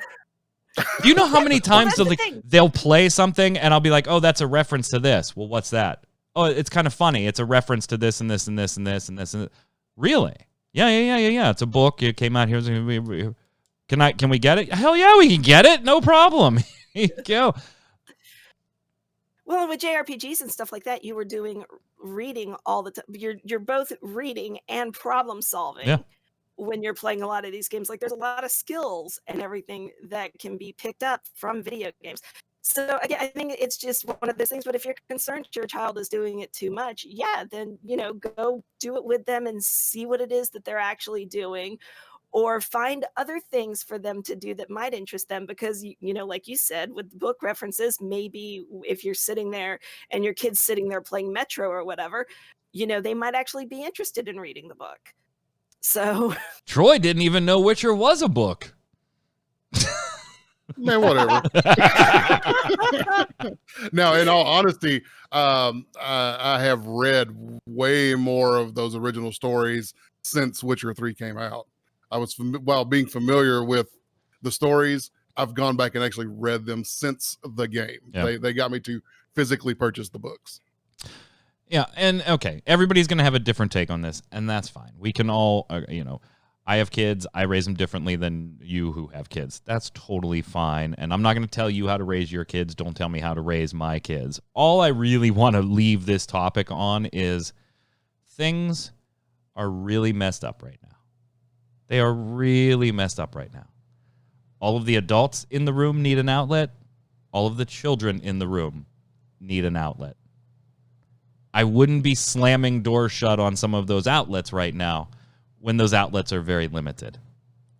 you know how many times they'll play something and I'll be like, oh, that's a reference to this. Well, what's that? Oh, it's kind of funny. It's a reference to this and this and this and this and this. And really? Yeah. It's a book. It came out here. Can we get it? Hell yeah, we can get it. No problem. Here you go. Well, with JRPGs and stuff like that, you were doing reading all the time. You're both reading and problem solving when you're playing a lot of these games. Like there's a lot of skills and everything that can be picked up from video games. So again, I think it's just one of those things. But if you're concerned your child is doing it too much, then go do it with them and see what it is that they're actually doing. Or find other things for them to do that might interest them, because, like you said, with the book references, maybe if you're sitting there and your kid's sitting there playing Metro or whatever, they might actually be interested in reading the book. So Troy didn't even know Witcher was a book. Man, whatever. Now, in all honesty, I have read way more of those original stories since Witcher 3 came out. I was, while being familiar with the stories, I've gone back and actually read them since the game. Yeah. They got me to physically purchase the books. Yeah, and okay, everybody's going to have a different take on this, and that's fine. We can all, I have kids. I raise them differently than you who have kids. That's totally fine, and I'm not going to tell you how to raise your kids. Don't tell me how to raise my kids. All I really want to leave this topic on is things are really messed up right now. They are really messed up right now. All of the adults in the room need an outlet. All of the children in the room need an outlet. I wouldn't be slamming doors shut on some of those outlets right now when those outlets are very limited.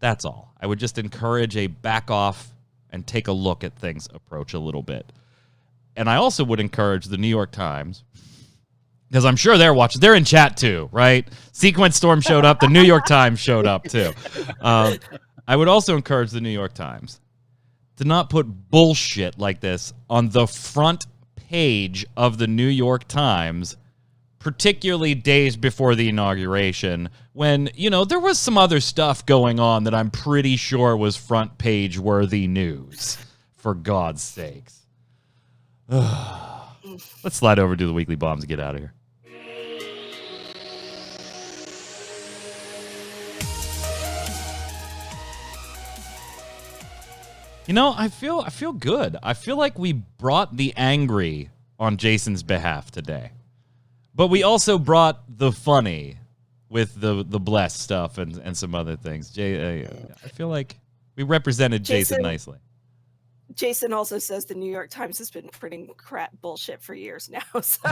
That's all. I would just encourage a back off and take a look at things approach a little bit. And I also would encourage the New York Times, because I'm sure they're watching. They're in chat too, right? Sequence Storm showed up. The New York Times showed up too. I would also encourage the New York Times to not put bullshit like this on the front page of the New York Times, particularly days before the inauguration, when, you know, there was some other stuff going on that I'm pretty sure was front page worthy news, for God's sakes. Let's slide over to the weekly bombs and get out of here. You know, I feel good. I feel like we brought the angry on Jason's behalf today. But we also brought the funny with the blessed stuff and some other things. I feel like we represented Jason nicely. Jason also says the New York Times has been printing crap bullshit for years now. So,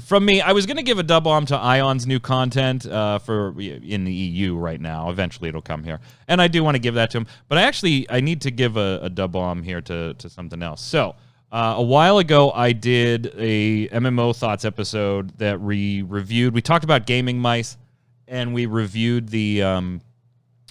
from me, I was going to give a dub bomb to Ion's new content for in the EU right now. Eventually, it'll come here, and I do want to give that to him. But I need to give a dub bomb here to something else. So, a while ago, I did a MMO Thoughts episode that we reviewed. We talked about gaming mice, and we reviewed the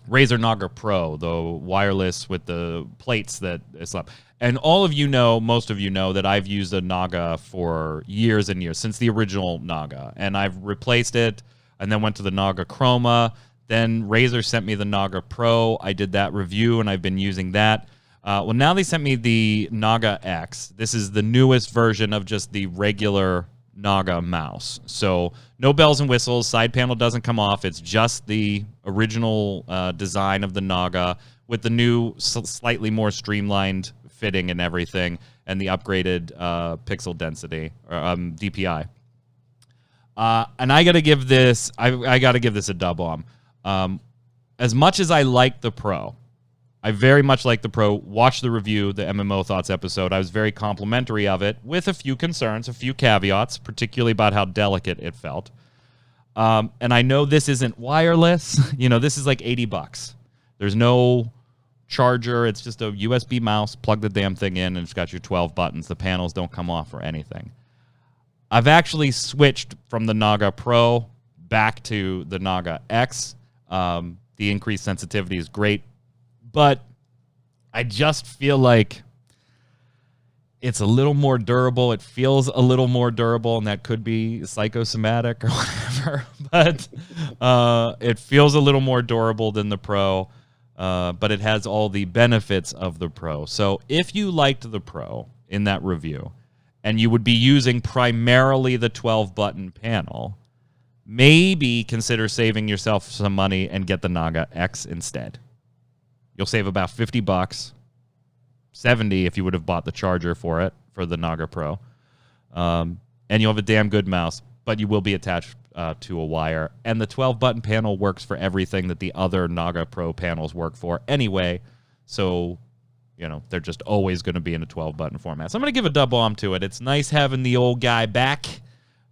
Razer Naga Pro, the wireless with the plates that slap. And all of you know, most of you know, that I've used a Naga for years and years, since the original Naga. And I've replaced it, and then went to the Naga Chroma. Then Razer sent me the Naga Pro. I did that review, and I've been using that. Well, now they sent me the Naga X. This is the newest version of just the regular Naga mouse. So no bells and whistles. Side panel doesn't come off. It's just the original design of the Naga with the new slightly more streamlined fitting and everything, and the upgraded pixel density, or DPI. And I got to give this. I got to give this a dub bomb. As much as I like the Pro, I very much like the Pro. Watch the review, the MMO Thoughts episode. I was very complimentary of it, with a few concerns, a few caveats, particularly about how delicate it felt. And I know this isn't wireless. You know, this is like $80. There's no charger. It's just a USB mouse. Plug the damn thing in, and it's got your 12 buttons. The panels don't come off or anything. I've actually switched from the Naga Pro back to the Naga X. The increased sensitivity is great. But I just feel like it's a little more durable. It feels a little more durable, and that could be psychosomatic or whatever. But it feels a little more durable than the Pro, but it has all the benefits of the Pro. So if you liked the Pro in that review, and you would be using primarily the 12-button panel, maybe consider saving yourself some money and get the Naga X instead. You'll save about $50, $70 if you would have bought the charger for it, for the Naga Pro. And you'll have a damn good mouse, but you will be attached to a wire. And the 12-button panel works for everything that the other Naga Pro panels work for anyway. So, you know, they're just always going to be in a 12-button format. So I'm going to give a dub bomb to it. It's nice having the old guy back,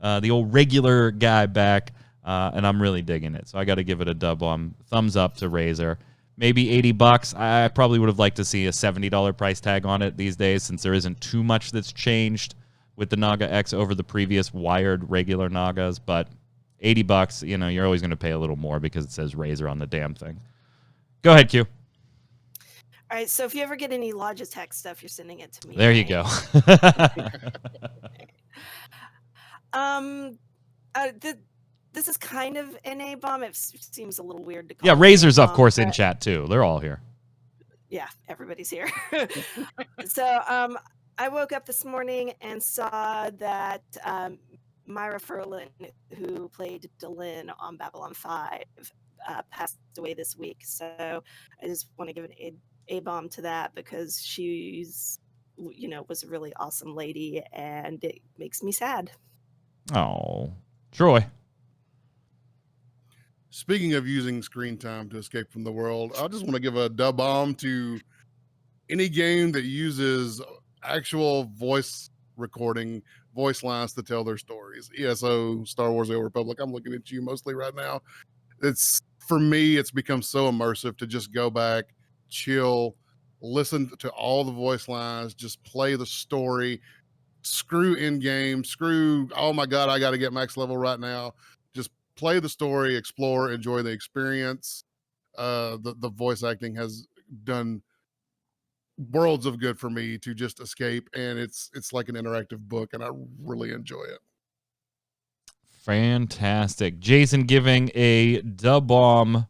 the old regular guy back, and I'm really digging it. So I got to give it a dub bomb. Thumbs up to Razer. Maybe $80. I probably would have liked to see a $70 price tag on it these days, since there isn't too much that's changed with the Naga X over the previous wired regular Nagas. But $80, you know, you're always going to pay a little more because it says Razer on the damn thing. Go ahead, Q. all right. So if you ever get any Logitech stuff, you're sending it to me. There you go. This is kind of an A-bomb. It seems a little weird to call. Yeah, it Razer's, A-bomb, of course, in but chat, too. They're all here. yeah, everybody's here. So I woke up this morning and saw that Myra Furlan, who played Delin on Babylon 5, passed away this week. So I just want to give an A-bomb to that, because she's, you know, was a really awesome lady, and it makes me sad. Oh, Troy. Speaking of using screen time to escape from the world, I just want to give a dub bomb to any game that uses actual voice recording, voice lines to tell their stories. ESO, Star Wars: The Old Republic. I'm looking at you mostly right now. It's for me, it's become so immersive to just go back, chill, listen to all the voice lines, just play the story. Screw in game, screw, oh my God, I got to get max level right now. Just play the story, explore, enjoy the experience. The voice acting has done worlds of good for me to just escape, and it's like an interactive book, and I really enjoy it. Fantastic. Jason giving a dub bomb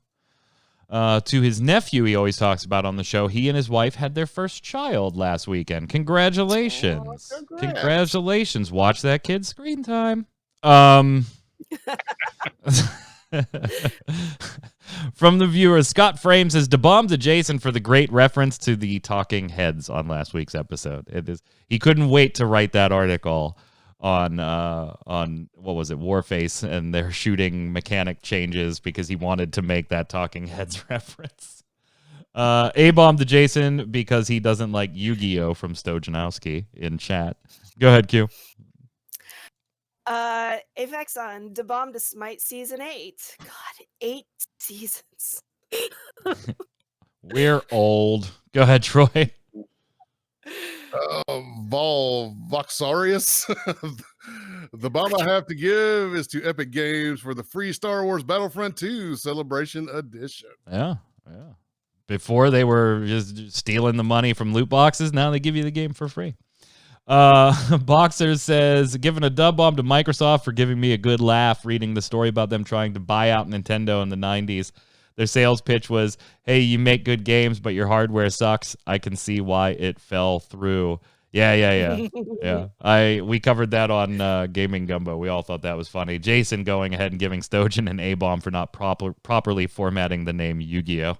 to his nephew he always talks about on the show. He and his wife had their first child last weekend. Congratulations. Oh, Congratulations. Watch that kid's screen time. From the viewer, Scott Frame says, "Da-bomb to Jason for the great reference to the talking heads on last week's episode." It is. He couldn't wait to write that article on what was it, Warface, and their shooting mechanic changes because he wanted to make that talking heads reference. A-bomb to Jason because he doesn't like Yu-Gi-Oh! From Stojanowski in chat. Go ahead, Q. Apex on Da-bomb to Smite Season 8. God, 8 seasons. We're old. Go ahead, Troy. Voxarius. The bomb I have to give is to Epic Games for the free Star Wars Battlefront 2 Celebration Edition. Yeah. Before they were just stealing the money from loot boxes. Now they give you the game for free. Boxer says, giving a dub bomb to Microsoft for giving me a good laugh reading the story about them trying to buy out Nintendo in the 90s. Their sales pitch was, hey, you make good games, but your hardware sucks. I can see why it fell through. Yeah. We covered that on Gaming Gumbo. We all thought that was funny. Jason going ahead and giving Stojan an A-bomb for not properly formatting the name Yu-Gi-Oh!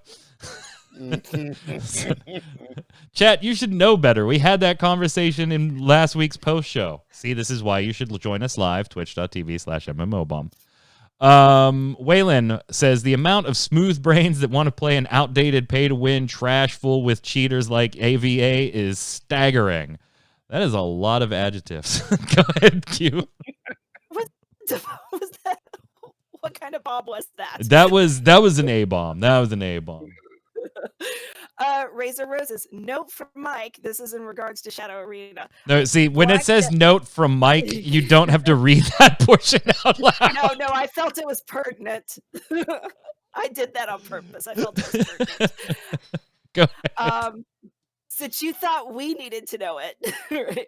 Chat, you should know better. We had that conversation in last week's post show. See, this is why you should join us live, twitch.tv/MMOBomb. Waylon says, the amount of smooth brains that want to play an outdated pay-to-win trash full with cheaters like AVA is staggering. That is a lot of adjectives. Go ahead, Q. What was that? What kind of bomb was that? That was an A-bomb. That was an A-bomb. Razor Roses, note from Mike. This is in regards to Shadow Arena. No, see, when it says note from Mike, you don't have to read that portion out loud. No, I felt it was pertinent. I did that on purpose. I felt it was pertinent. Go ahead. Since you thought we needed to know it. Right?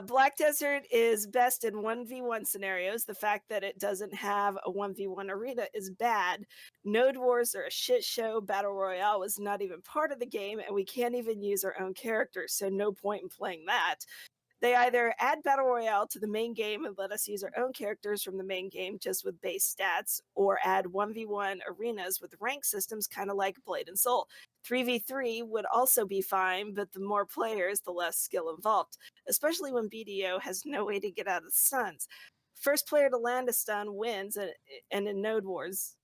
Black Desert is best in 1v1 scenarios. The fact that it doesn't have a 1v1 arena is bad. Node Wars are a shit show. Battle Royale was not even part of the game, and we can't even use our own characters, so no point in playing that. They either add Battle Royale to the main game and let us use our own characters from the main game just with base stats, or add 1v1 arenas with rank systems kind of like Blade and Soul. 3v3 would also be fine, but the more players, the less skill involved, especially when BDO has no way to get out of the stuns. First player to land a stun wins, and in Node Wars,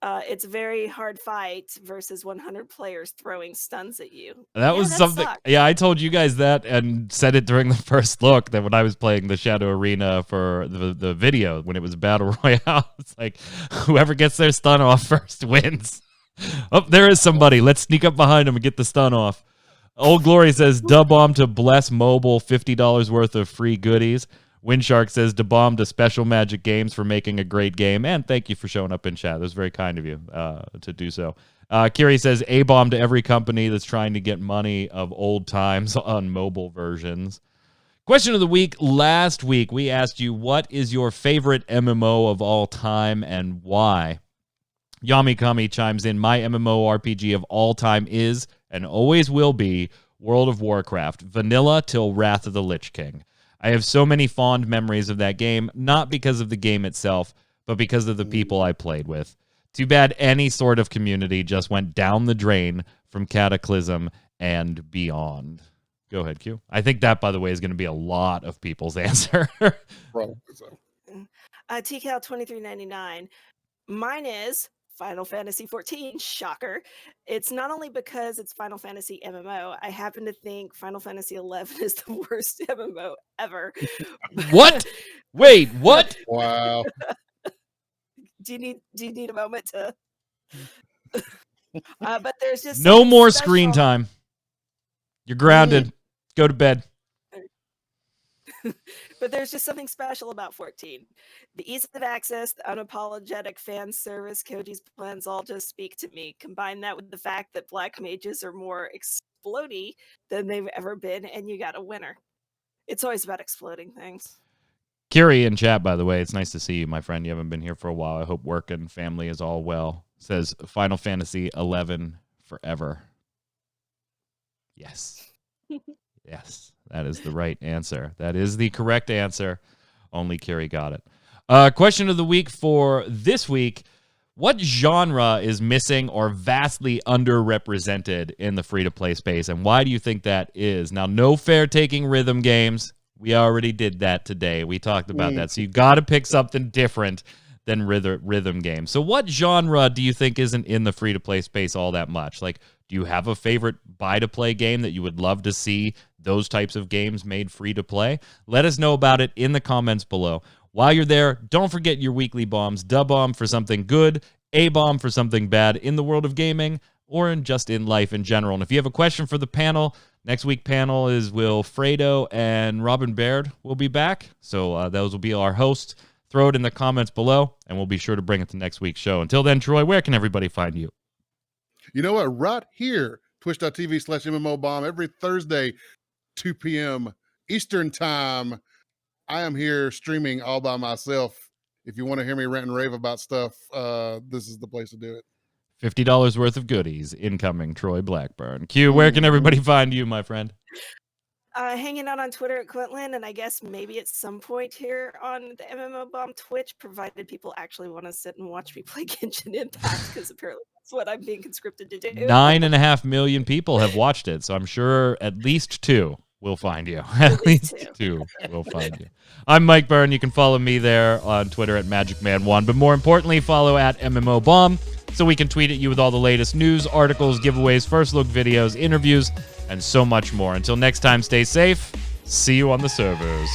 it's a very hard fight versus 100 players throwing stuns at you. That was something. Sucks. Yeah, I told you guys that and said it during the first look that when I was playing the Shadow Arena for the video when it was Battle Royale, it's like whoever gets their stun off first wins. Oh, there is somebody. Let's sneak up behind him and get the stun off. Old Glory says, dub-bomb to Bless Mobile, $50 worth of free goodies. Windshark says, da-bomb to Special Magic Games for making a great game. And thank you for showing up in chat. That was very kind of you to do so. Kiri says, A-bomb to every company that's trying to get money of old times on mobile versions. Question of the week. Last week, we asked you, what is your favorite MMO of all time and why? Yamikami chimes in, my MMORPG of all time is, and always will be, World of Warcraft, vanilla till Wrath of the Lich King. I have so many fond memories of that game, not because of the game itself, but because of the people I played with. Too bad any sort of community just went down the drain from Cataclysm and beyond. Go ahead, Q. I think that, by the way, is going to be a lot of people's answer. Probably so. TCal 2399. Mine is Final Fantasy 14. Shocker. It's not only because it's Final Fantasy MMO. I happen to think Final Fantasy 11 is the worst MMO ever. What? Wait, what? Wow. Do you need a moment to? But there's just No something more special. screen time. You're grounded. Go to bed. But there's just something special about 14. The ease of access, the unapologetic fan service, Koji's plans all just speak to me. Combine that with the fact that black mages are more explodey than they've ever been, and you got a winner. It's always about exploding things. Kiri in chat, by the way, it's nice to see you, my friend. You haven't been here for a while. I hope work and family is all well. Says Final Fantasy 11 forever. Yes. Yes, that is the right answer. That is the correct answer. Only Kiri got it. Question of the week for this week. What genre is missing or vastly underrepresented in the free-to-play space, and why do you think that is? Now, no fair-taking rhythm games. We already did that today. We talked about that. So you got to pick something different than rhythm games. So what genre do you think isn't in the free-to-play space all that much? Like, do you have a favorite buy-to-play game that you would love to see those types of games made free-to-play? Let us know about it in the comments below. While you're there, don't forget your weekly bombs. D-bomb for something good, A-bomb for something bad in the world of gaming or just in life in general. And if you have a question for the panel, next week panel is Will Fredo and Robin Baird will be back. So those will be our hosts. Throw it in the comments below, and we'll be sure to bring it to next week's show. Until then, Troy, where can everybody find you? You know what? Right here, twitch.tv/MMOBomb, every Thursday, 2 p.m. Eastern time. I am here streaming all by myself. If you want to hear me rant and rave about stuff, this is the place to do it. $50 worth of goodies incoming, Troy Blackburn. Q, where can everybody find you, my friend? Hanging out on Twitter at Quintlin, and I guess maybe at some point here on the MMO Bomb Twitch, provided people actually want to sit and watch me play Genshin Impact, because apparently that's what I'm being conscripted to do. 9.5 million people have watched it, so I'm sure at least 2 will find you. At least two will find you. I'm Mike Byrne. You can follow me there on Twitter at magicman1, but more importantly, follow at MMO Bomb so we can tweet at you with all the latest news, articles, giveaways, first look videos, interviews, and so much more. Until next time, stay safe. See you on the servers.